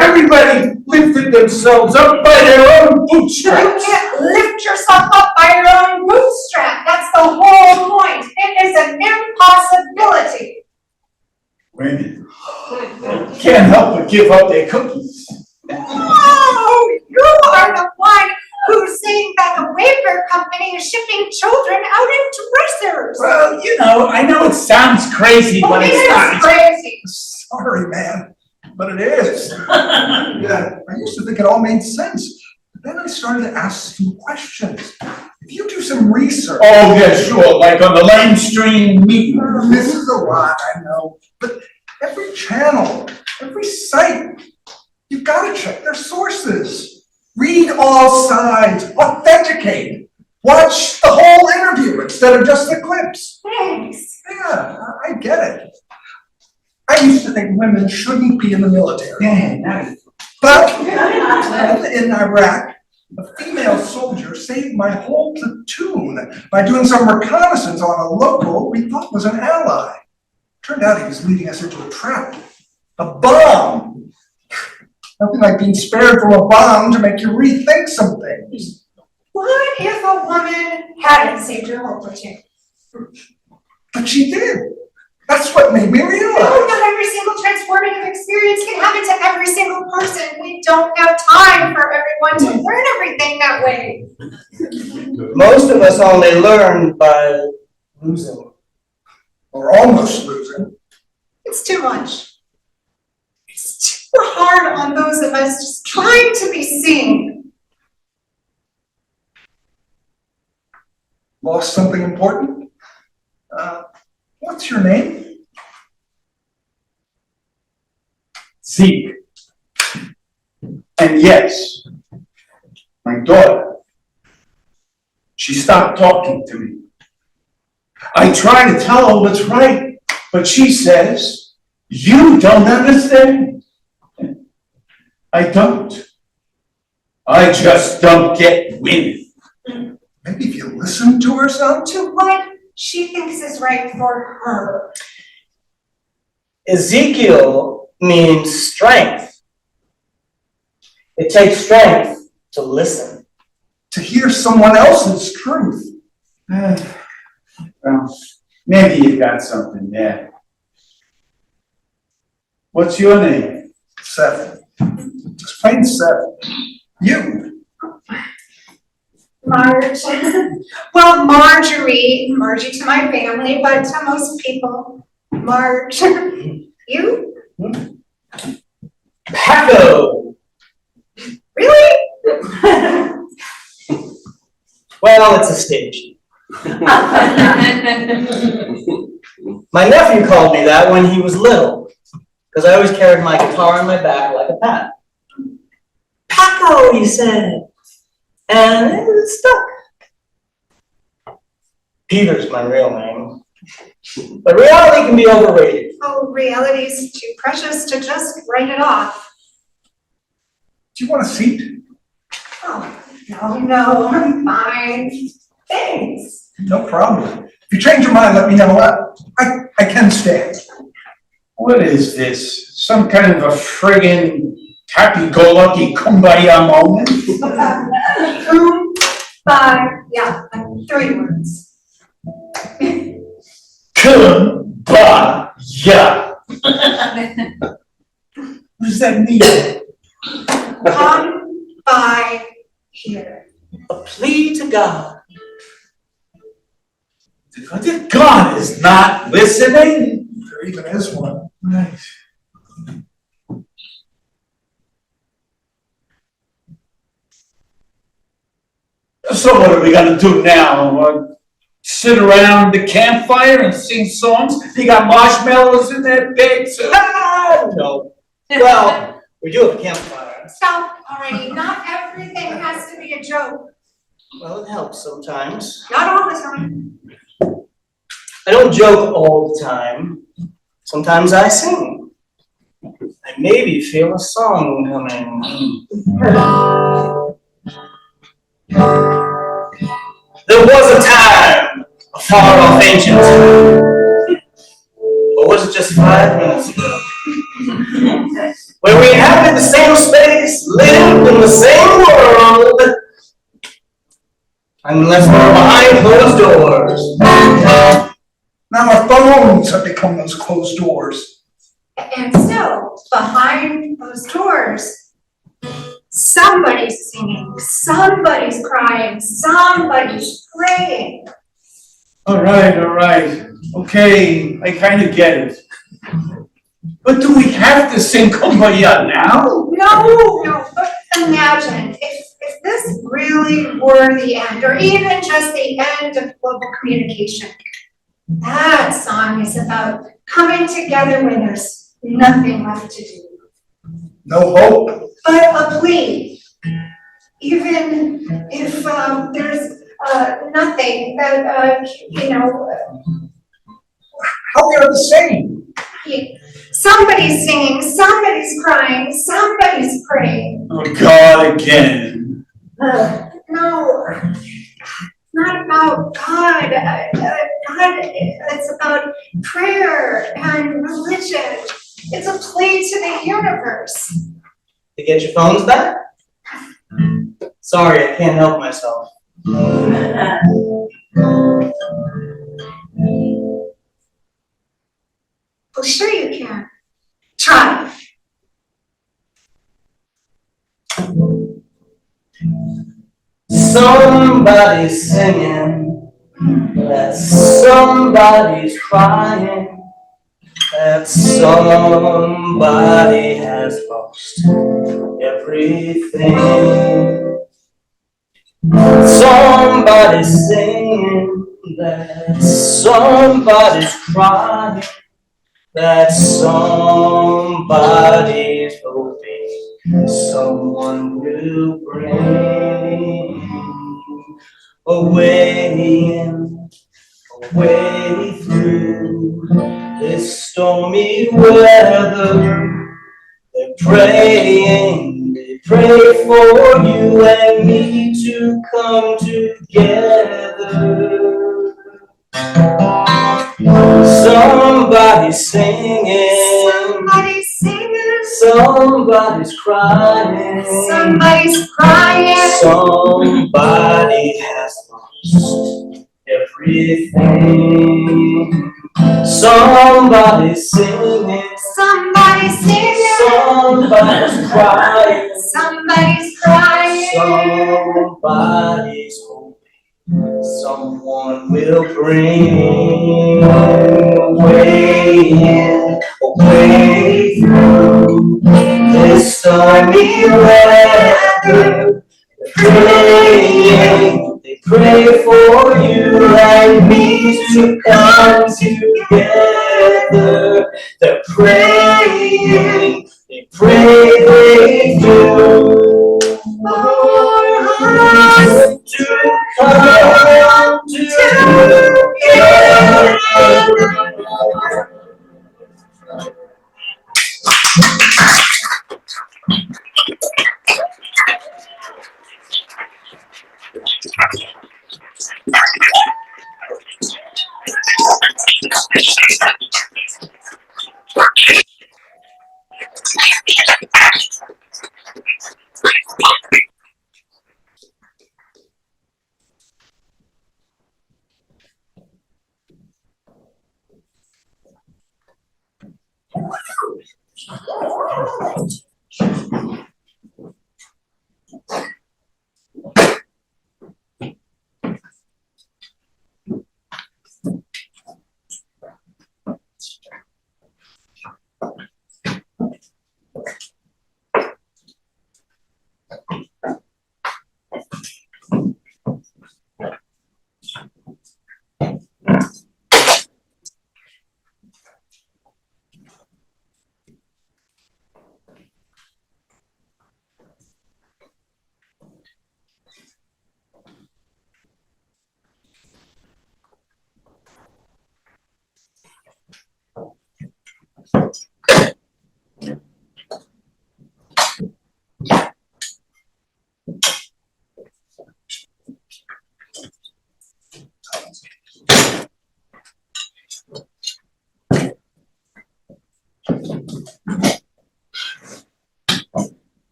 Everybody lifted themselves up by their own bootstraps. You can't lift yourself up by your own bootstrap. That's the whole point. It is an impossibility. Women can't help but give up their cookies. Oh, you are the one who's saying that the Wayfair company is shipping children out in dressers. Well, I know it sounds crazy, but It it's is not. crazy. Sorry, man, but it is. Yeah, I used to think it all made sense. But then I started to ask some questions. If you do some research. Oh, yeah, sure, like on the lamestream meeting. This is a lot, I know. But every channel, every site, you've got to check their sources. Read all sides, authenticate. Watch the whole interview instead of just the clips. Thanks. Yeah, I get it. I used to think women shouldn't be in the military. Yeah, nice. But in Iraq, A female soldier saved my whole platoon by doing some reconnaissance on a local we thought was an ally. Turned out he was leading us into a trap. A bomb! Nothing like being spared from a bomb to make you rethink some things. What if a woman hadn't saved your whole platoon? But she did. That's what made me realize. No, not every single transformative experience can happen to every single person. We don't have time for everyone to learn everything that way. Most of us only learn by losing. Or almost losing. It's too much. It's too hard on those of us just trying to be seen. Lost something important? What's your name? Zeke. And yes, my daughter. She stopped talking to me. I try to tell her what's right, but she says, you don't understand. I don't. I just don't get women. Maybe if you listen to her some. To what she thinks is right for her. Ezekiel means strength. It takes strength to listen. To hear someone else's truth. Well, maybe you got something there. What's your name? Seven. Just plain Seven. You. Marge. Well, Marjorie to my family, but to most people, Marge. You? Paco! Really? Well, it's a stage. My nephew called me that when he was little, because I always carried my guitar on my back like a pat. Paco, he said. And it stuck. Peter's my real name. But reality can be overrated. Oh, reality's too precious to just write it off. Do you want a seat? Oh, no, I'm fine. Thanks. No problem. If you change your mind, let me know. I can stay. What is this? Some kind of a friggin' happy-go-lucky kumbaya moment? Yeah, 3 words. Kumbaya. What does that mean? Come by here. A plea to God. God is not listening. There even is one. Right. So what are we gonna do now? Sit around the campfire and sing songs? You got marshmallows in that bag? No. Well, we do have a campfire. Stop already. Not everything has to be a joke. Well, it helps sometimes. Not all the time. I don't joke all the time. Sometimes I sing. I maybe feel a song coming. There was a time, a far off ancient time. Or was it just 5 minutes ago? Where we inhabited the same space, lived in the same world, and left behind closed doors. Now our phones have become those closed doors. And still, behind those doors, somebody's singing, somebody's crying, somebody's praying. All right. Okay, I kind of get it. But do we have to sing Kumbaya now? No, but imagine if this really were the end, or even just the end of global communication. That song is about coming together when there's nothing left to do. No hope. But a plea, even if there's nothing that, How we are the same. Somebody's singing, somebody's crying, somebody's praying. Oh, God, again. No, not about God. God, it's about prayer and religion. It's a plea to the universe. To get your phones back? Sorry, I can't help myself. Well, sure you can. Try. Somebody's singing, that somebody's crying, that somebody has lost everything. Somebody's singing, that somebody's crying, that somebody's hoping someone will bring a way in, a way through this stormy weather. They're praying, they pray for you and me to come together. Somebody's singing, somebody's singing, somebody's crying, somebody's crying, somebody has lost everything. Somebody's singing, somebody's singing, somebody's crying, somebody's crying, somebody's hoping someone will bring a way in, a way through this stormy weather. Praying, they pray for you and me to come together. They're praying, they pray, they do. For us to come together.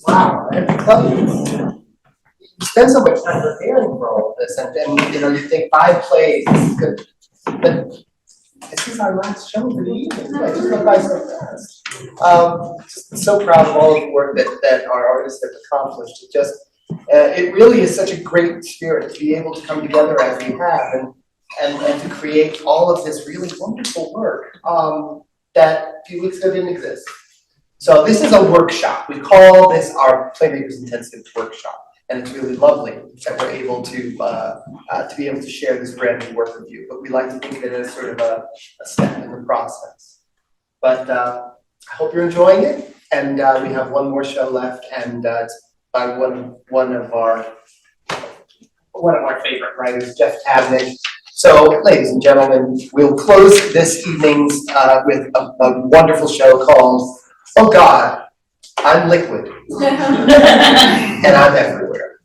Wow, I have to tell you, you spend so much time preparing for all of this, and then, you know, you think 5 plays, this is good. But this is our last show for the evening. I just went by so fast. Just so proud of all of the work that our artists have accomplished. It just, it really is such a great spirit to be able to come together as we have and to create all of this really wonderful work that a few weeks ago didn't exist. So this is a workshop. We call this our Playmakers Intensive Workshop, and it's really lovely that we're able to be able to share this brand new work with you. But we like to think of it as sort of a step in the process. But I hope you're enjoying it, and we have one more show left, and it's by one of our favorite writers, Jeff Tabnick. So, ladies and gentlemen, we'll close this evening's with a wonderful show called "Oh God, I'm Liquid." And I'm everywhere.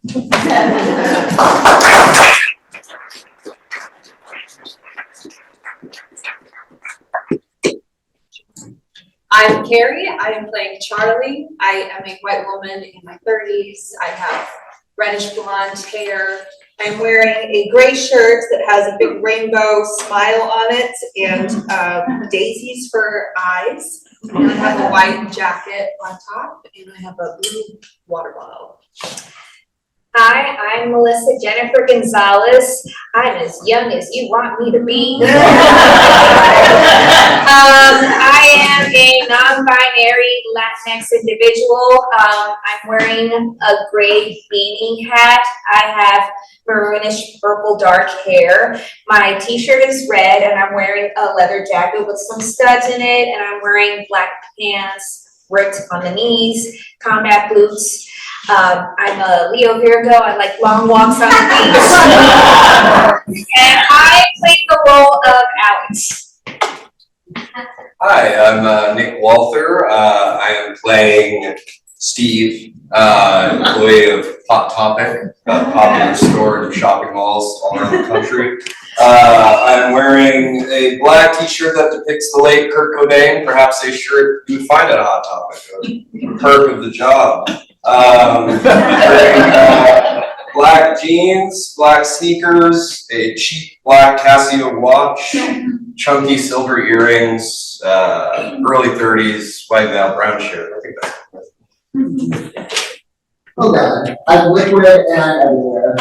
I'm Carrie, I am playing Charlie. I am a white woman in my 30s. I have reddish blonde hair. I'm wearing a gray shirt that has a big rainbow smile on it and daisies for eyes. And I have a white jacket on top and I have a blue water bottle. Hi, I'm Melissa Jennifer Gonzalez. I'm as young as you want me to be. I am a non-binary Latinx individual. I'm wearing a gray beanie hat. I have maroonish purple dark hair. My t-shirt is red and I'm wearing a leather jacket with some studs in it, and I'm wearing black pants ripped on the knees, combat boots. I'm a Leo Virgo. I like long walks on the beach. And I played the role of Alex. Hi, I'm Nick Walther. I am playing Steve, employee of Hot Topic, a popular store in shopping malls all around the country. I'm wearing a black t-shirt that depicts the late Kurt Cobain, perhaps a shirt you would find at a Hot Topic, a perk of the job. Wearing black jeans, black sneakers, a cheap black Casio watch, chunky silver earrings, early 30s, white male, brown shirt. I think that's Oh God, I'm liquid and I'm everywhere.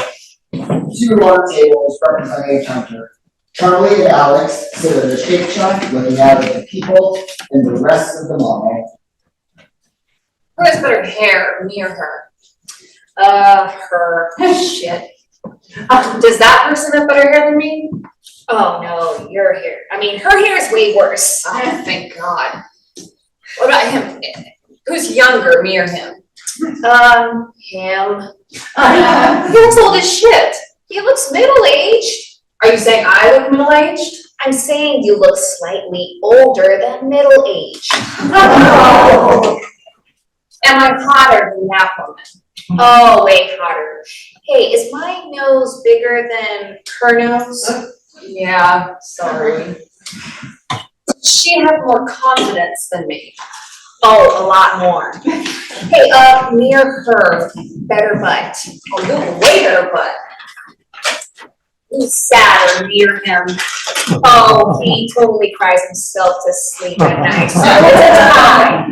2 long tables representing a counter. Charlie and Alex sit at a Shake Shack looking out at the people and the rest of the mall. Who has better hair, me or her? Her. Shit. Does that person have better hair than me? Oh no, your hair. I mean, her hair is way worse. Oh, thank God. What about him? Who's younger, me or him? Him. He looks old as shit. He looks middle-aged. Are you saying I look middle-aged? I'm saying you look slightly older than middle-aged. Am I hotter than that woman? Oh, way hotter. Hey, is my nose bigger than her nose? Yeah, sorry. She had more confidence than me. Oh, a lot more. Hey, me or her, better butt. Oh, you have way better butt. Who's sadder, me or him? Oh, he totally cries himself to sleep at night. So it's a tie.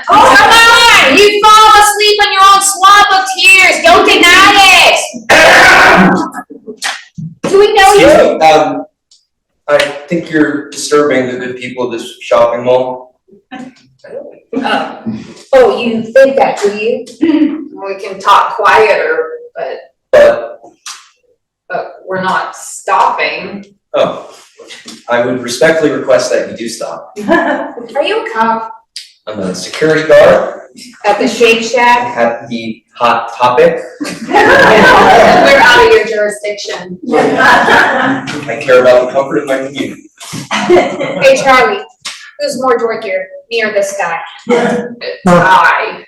Oh, come on! You fall asleep on your own swamp of tears. Don't deny it. Do we know you? Excuse me, I think you're disturbing the good people of this shopping mall. Oh, you think that, do you? We can talk quieter, but we're not stopping. Oh, I would respectfully request that you do stop. Are you a cop? I'm a security guard At the Shake Shack? at the Hot Topic. We're out of your jurisdiction. I care about the comfort of my community. Hey, Charlie, who's more dorkier, me or this guy? I.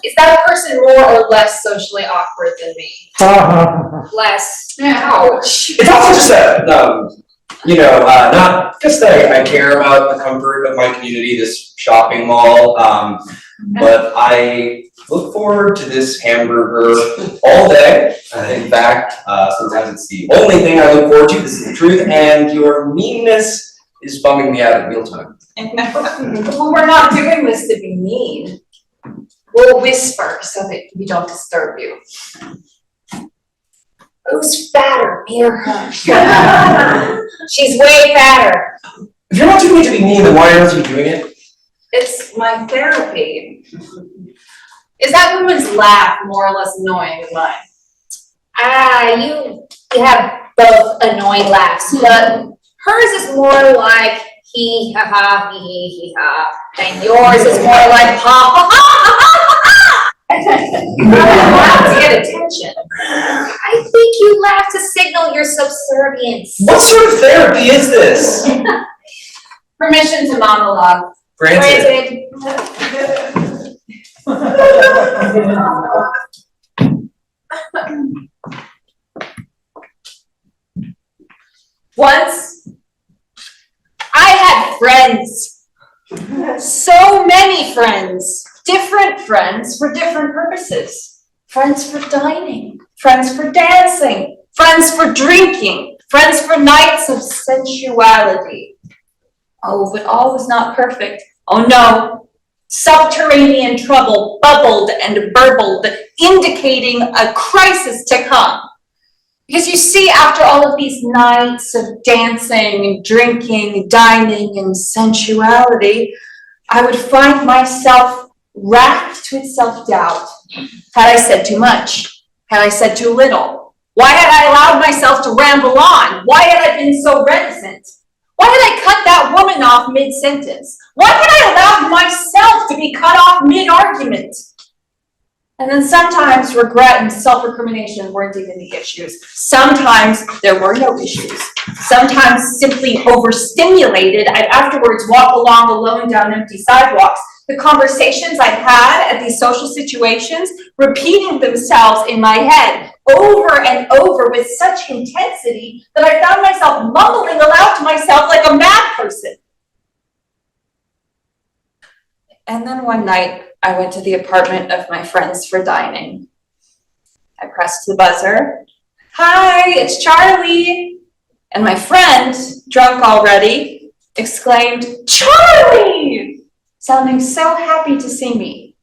Is that person more or less socially awkward than me? Less. Ouch. It's also just that, not just that I care about the comfort of my community, this shopping mall, but I look forward to this hamburger all day. In fact, sometimes it's the only thing I look forward to, this is the truth, and your meanness is bumming me out at mealtime. Well, we're not doing this to be mean. We'll whisper so that we don't disturb you. Who's fatter, me or her? She's way fatter. If you're not doing it to be mean, then why aren't you doing it? It's my therapy. Is that woman's laugh more or less annoying than mine? You have both annoying laughs, but hers is more like he ha ha he ha, and yours is more like ha ha ha ha ha. To get attention. I think you laugh to signal your subservience. What sort of therapy is this? Permission to monologue. Granted. Once, I had friends. So many friends. Different friends for different purposes. Friends for dining, friends for dancing, friends for drinking, friends for nights of sensuality. Oh, but all was not perfect. Oh no. Subterranean trouble bubbled and burbled, indicating a crisis to come. Because you see, after all of these nights of dancing, drinking, dining, and sensuality, I would find myself racked with self-doubt. Had I said too much? Had I said too little? Why had I allowed myself to ramble on? Why had I been so reticent? Why had I cut that woman off mid-sentence? Why had I allowed myself to be cut off mid-argument? And then sometimes regret and self-recrimination weren't even the issues. Sometimes there were no issues. Sometimes simply overstimulated, I'd afterwards walk along alone down empty sidewalks. The conversations I had at these social situations repeating themselves in my head over and over with such intensity that I found myself mumbling aloud to myself like a mad person. And then one night, I went to the apartment of my friends for dining. I pressed the buzzer. Hi, it's Charlie. And my friend, drunk already, exclaimed, Charlie! Sounding so happy to see me.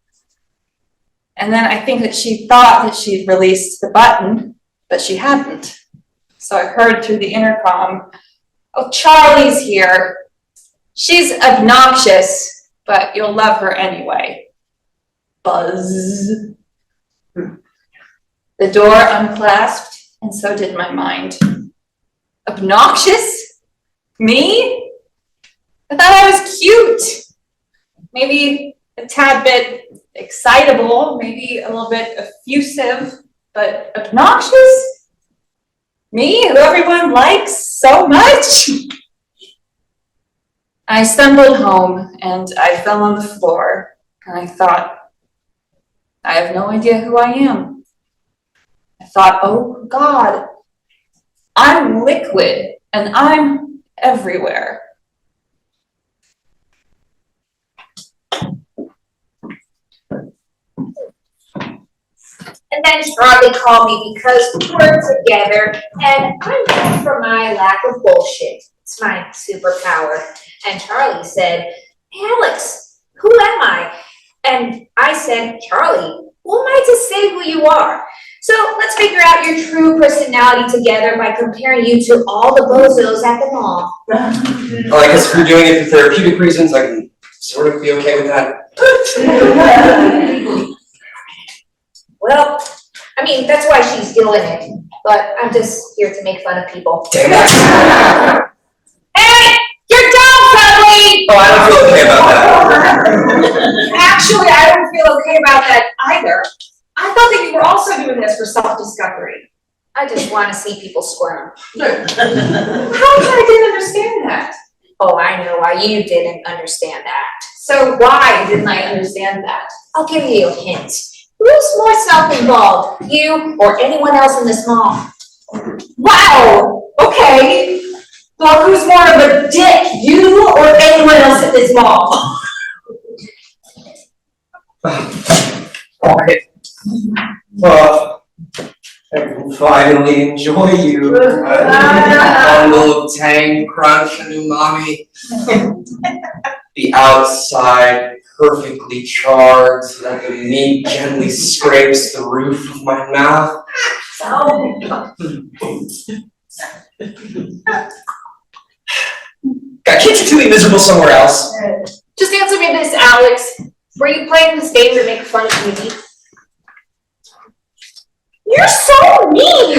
And then I think that she thought that she'd released the button, but she hadn't. So I heard through the intercom, oh, Charlie's here. She's obnoxious, but you'll love her anyway. Buzz. The door unclasped, and so did my mind. Obnoxious? Me? I thought I was cute. Maybe a tad bit excitable, maybe a little bit effusive, but obnoxious? Me, who everyone likes so much? I stumbled home and I fell on the floor and I thought, I have no idea who I am. I thought, oh God, I'm liquid and I'm everywhere. And then Charlie called me because we're together and I'm known for my lack of bullshit. It's my superpower. And Charlie said, Alex, who am I? And I said, Charlie, who am I to say who you are? So let's figure out your true personality together by comparing you to all the bozos at the mall. Well, I guess if you're doing it for therapeutic reasons, I can sort of be okay with that. Well, I mean, that's why she's doing it. But I'm just here to make fun of people. Damn it. Hey! You're dumb, Charlie! Oh, I don't feel okay about that. Actually, I don't feel okay about that either. I thought that you were also doing this for self-discovery. I just want to see people squirm. How come I didn't understand that? Oh, I know why you didn't understand that. So why didn't I understand that? I'll give you a hint. Who's more self-involved, you or anyone else in this mall? Wow! Okay. Well, who's more of a dick, you or anyone else at this mall? Alright. Well, I can finally enjoy you. Bundle of tang, crunch, and umami. The outside perfectly charred so that the meat gently scrapes the roof of my mouth. God, can't you two be miserable somewhere else? Just answer me this, Alex. Were you playing this game to make fun of me? You're so mean!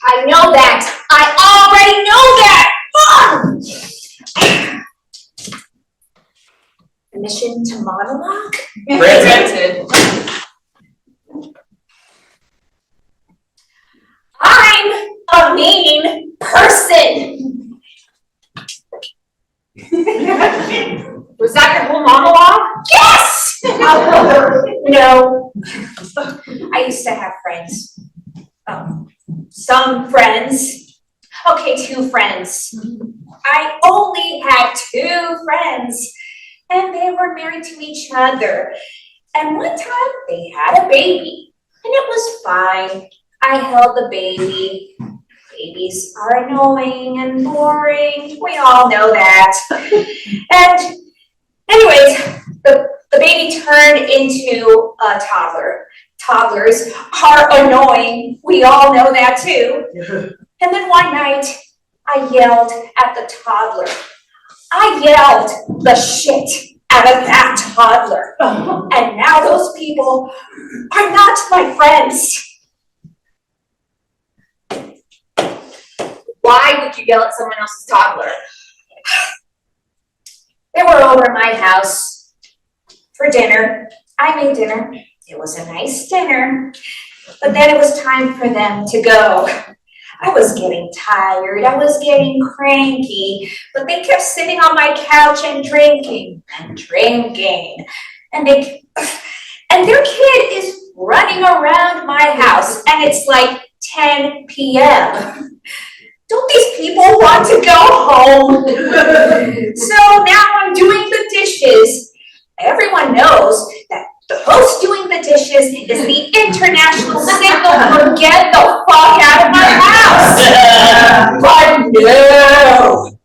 I know that. I already know that. Permission to monologue? Granted. I'm a mean person. Was that your whole monologue? monologue? Yes! No. I used to have friends. Some friends. Okay, 2 friends. I only had 2 friends, and they were married to each other. And one time they had a baby, and it was fine. I held the baby. Babies are annoying and boring. We all know that. And anyways, the baby turned into a toddler. Toddlers are annoying. We all know that too. And then one night, I yelled at the toddler. I yelled the shit out of that toddler. And now those people are not my friends. Why would you yell at someone else's toddler? They were over at my house for dinner. I made dinner. It was a nice dinner. But then it was time for them to go. I was getting tired. I was getting cranky. But they kept sitting on my couch and drinking and drinking. And their kid is running around my house. And it's like 10 p.m. Don't these people want to go home? So now I'm doing the dishes. Everyone knows that the host doing the dishes is the international signal for get the fuck out of my house. But no,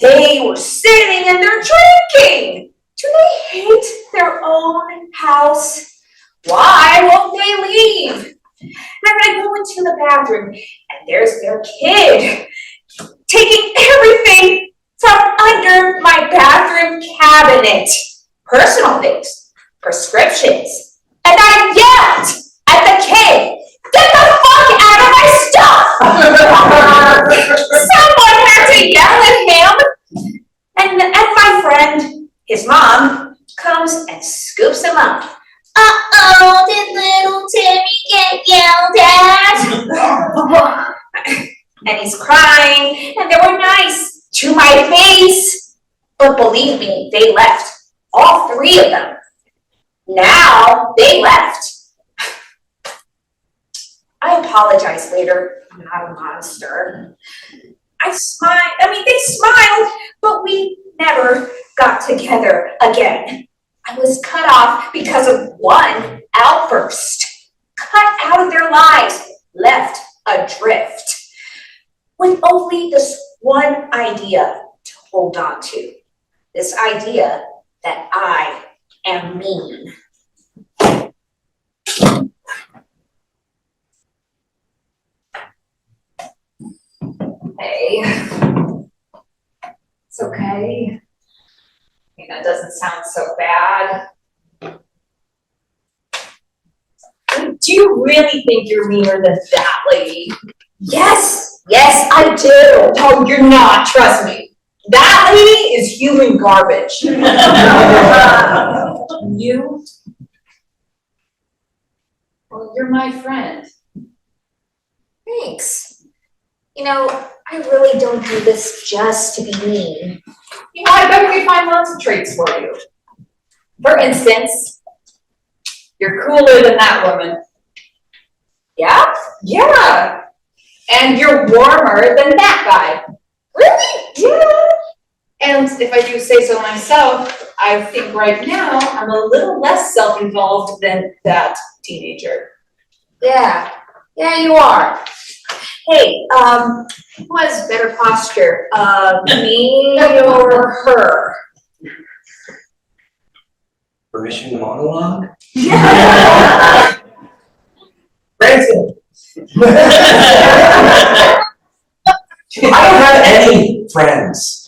they were sitting and they're drinking. Do they hate their own house? Why won't they leave? And I go into the bathroom, and there's their kid taking everything from under my bathroom cabinet. Personal things, prescriptions. And I yelled at the kid, get the fuck out of my stuff! Someone had to yell at him. And my friend, his mom, comes and scoops him up. Uh-oh, did little Timmy get yelled at? And he's crying, and they were nice to my face. But believe me, they left. All 3 of them. Now they left. I apologize later. I'm not a monster. They smiled, but we never got together again. I was cut off because of one outburst. Cut out of their lives, left adrift. With only this one idea to hold on to. This idea that I am mean. Hey. It's okay. It doesn't sound so bad. Do you really think you're meaner than that lady? Yes, I do. No, you're not, trust me. That lady is human garbage. You? Well, you're my friend. Thanks. You know, I really don't do this just to be mean. You know, I bet we find lots of traits for you. For instance, you're cooler than that woman. Yeah? Yeah. And you're warmer than that guy. Really? Yeah. And if I do say so myself, I think right now I'm a little less self-involved than that teenager. Yeah, you are. Hey, who has better posture? Me or her? Permission to monologue? Granted. I don't have any friends.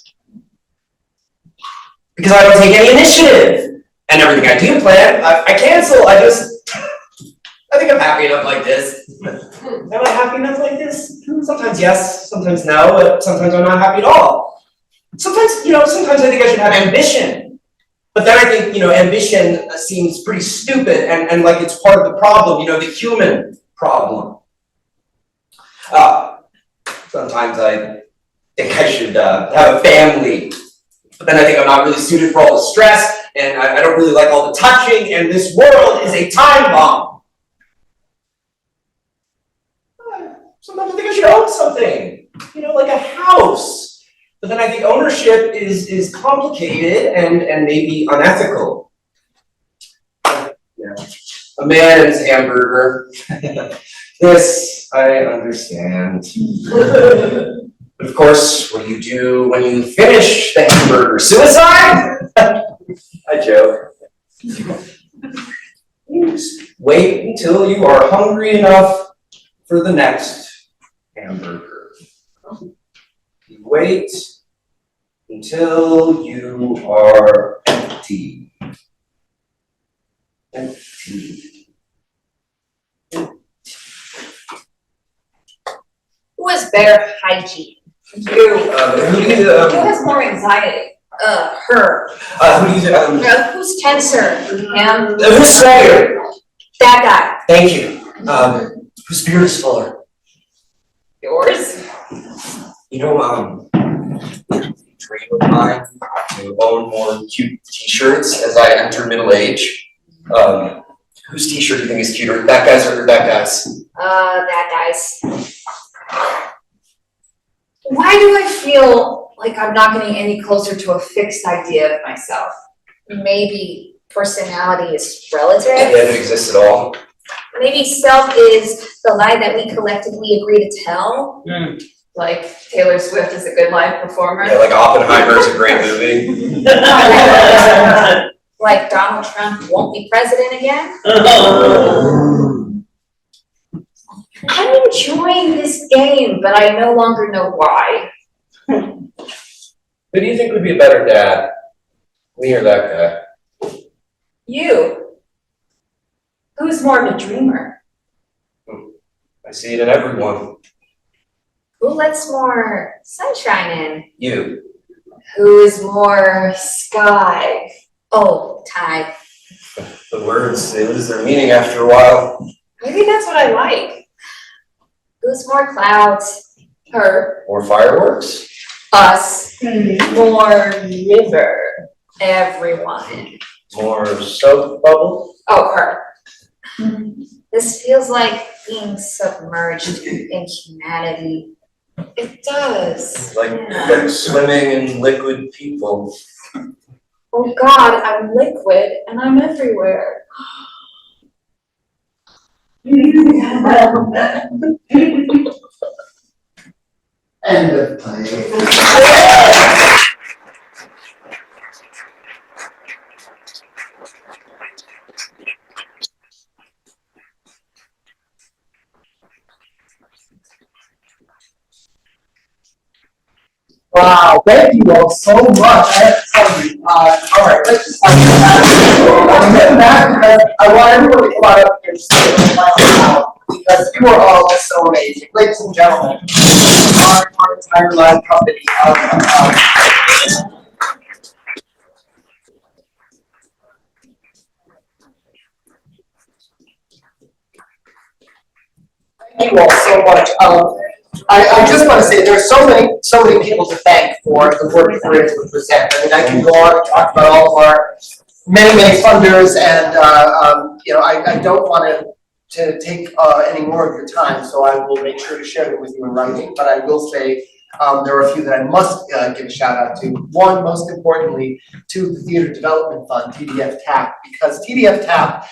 Because I don't take any initiative. And everything I do plan, I cancel. I think I'm happy enough like this. Am I happy enough like this? Sometimes yes, sometimes no, but sometimes I'm not happy at all. Sometimes I think I should have ambition. But then I think, ambition seems pretty stupid and like it's part of the problem, the human problem. Sometimes I think I should have a family. But then I think I'm not really suited for all the stress, and I don't really like all the touching, and this world is a time bomb. Sometimes I think I should own something, you know, like a house. But then I think ownership is complicated and maybe unethical. Yeah. A man and his hamburger. This I understand. But of course, what do you do when you finish the hamburger? Suicide? I joke. You just wait until you are hungry enough for the next hamburger. You wait until you are empty. Empty. Who has better hygiene? You. Who has more anxiety? Her. Who do you? Who's tenser? Him. Who's swagger? That Thank you. Whose beard is fuller? Yours? You know, dream of mine to own more cute t-shirts as I enter middle age. Whose t-shirt do you think is cuter? That guy's or that guy's? That guy's. Why do I feel like I'm not getting any closer to a fixed idea of myself? Maybe personality is relative? Yeah, it exists at all. Maybe self is the lie that we collectively agree to tell? Like Taylor Swift is a good live performer? Yeah, like Oppenheimer is a great movie. Like Donald Trump won't be president again? I'm enjoying this game, but I no longer know why. Who do you think would be a better dad? Me or that guy? You. Who's more of a dreamer? I see it in everyone. Who lets more sunshine in? You. Who is more sky? Oh, Ty. The words, they lose their meaning after a while. Maybe that's what I like. Who's more clouds? Her. Or fireworks? Us. More river. Everyone. More soap bubble? Oh, her. This feels like being submerged in humanity. It does. Like swimming in liquid people. Oh God, I'm liquid and I'm everywhere. End of play. Wow, thank you all so much. I have to tell you. All right, let's just start with that. I'm getting back because I want everyone to come out up here and say the final out because you are all just so amazing. Ladies and gentlemen, our entire live company thank you all so much. I just want to say there's so many people to thank for the work that we're able to present. I mean, I can go on and talk about all of our many funders, and you know, I don't want to take any more of your time, so I will make sure to share them with you in writing. But I will say there are a few that I must give a shout out to. One, most importantly, to the Theater Development Fund, TDF TAP, because TDF TAP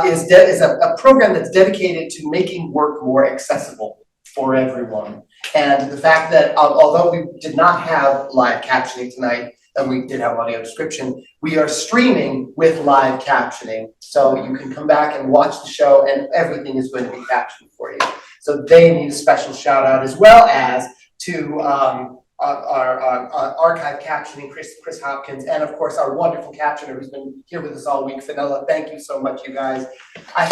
is a program that's dedicated to making work more accessible for everyone. And the fact that although we did not have live captioning tonight, and we did have audio description, we are streaming with live captioning. So you can come back and watch the show and everything is going to be captioned for you. So they need a special shout out, as well as to our archive captioning, Chris Hopkins, and of course our wonderful captioner who's been here with us all week, Vanilla. Thank you so much, you guys. I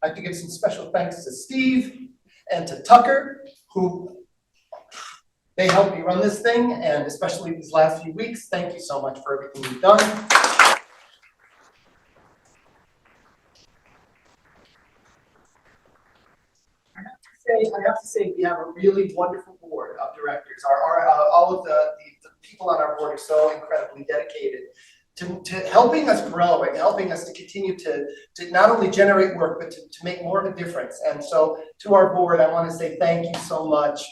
have to give some special thanks to Steve and to Tucker, who they helped me run this thing, and especially these last few weeks. Thank you so much for everything you've done. I have to say, we have a really wonderful board of directors. All of the people on our board are so incredibly dedicated to helping us grow and helping us to continue to not only generate work, but to make more of a difference. And so to our board, I want to say thank you so much.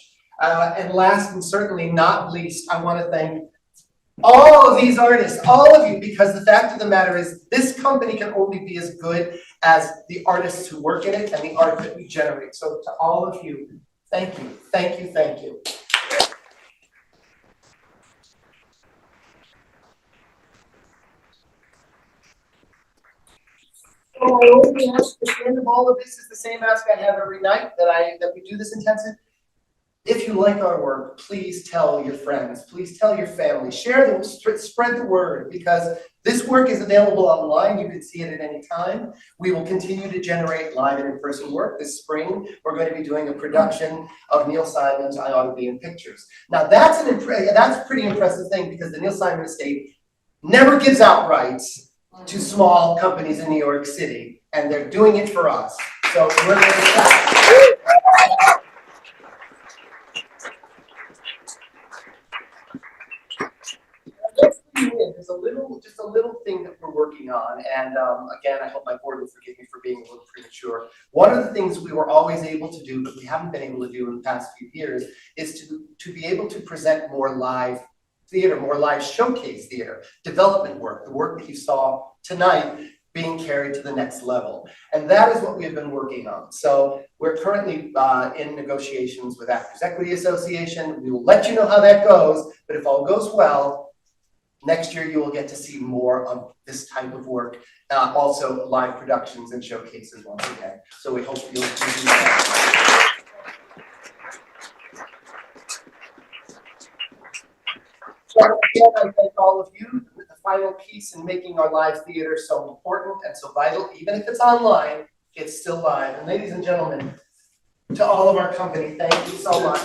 And last and certainly not least, I want to thank all of these artists, all of you, because the fact of the matter is this company can only be as good as the artists who work in it and the art that we generate. So to all of you, thank you, thank you, thank you. So my only ask at the end of all of this is the same ask I have every night that we do this intensive. If you like our work, please tell your friends, please tell your family, share them, spread the word, because this work is available online. You can see it at any time. We will continue to generate live and in-person work. This spring, we're going to be doing a production of Neil Simon's I Ought to Be in Pictures. Now that's a pretty impressive thing, because the Neil Simon estate never gives out rights to small companies in New York City, and they're doing it for us. So we're going to there's just a little thing that we're working on, and again, I hope my board will forgive me for being a little premature. One of the things we were always able to do, but we haven't been able to do in the past few years, is to be able to present more live theater, more live showcase theater, development work, the work that you saw tonight being carried to the next level. And that is what we have been working on. So we're currently in negotiations with Actors Equity Association. We will let you know how that goes, but if all goes well, next year, you will get to see more of this type of work, also live productions and showcases once again. So we hope you'll do that. So again, I thank all of you with the final piece in making our live theater so important and so vital. Even if it's online, it's still live. And ladies and gentlemen, to all of our company, thank you so much.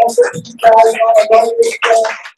Also, you guys want to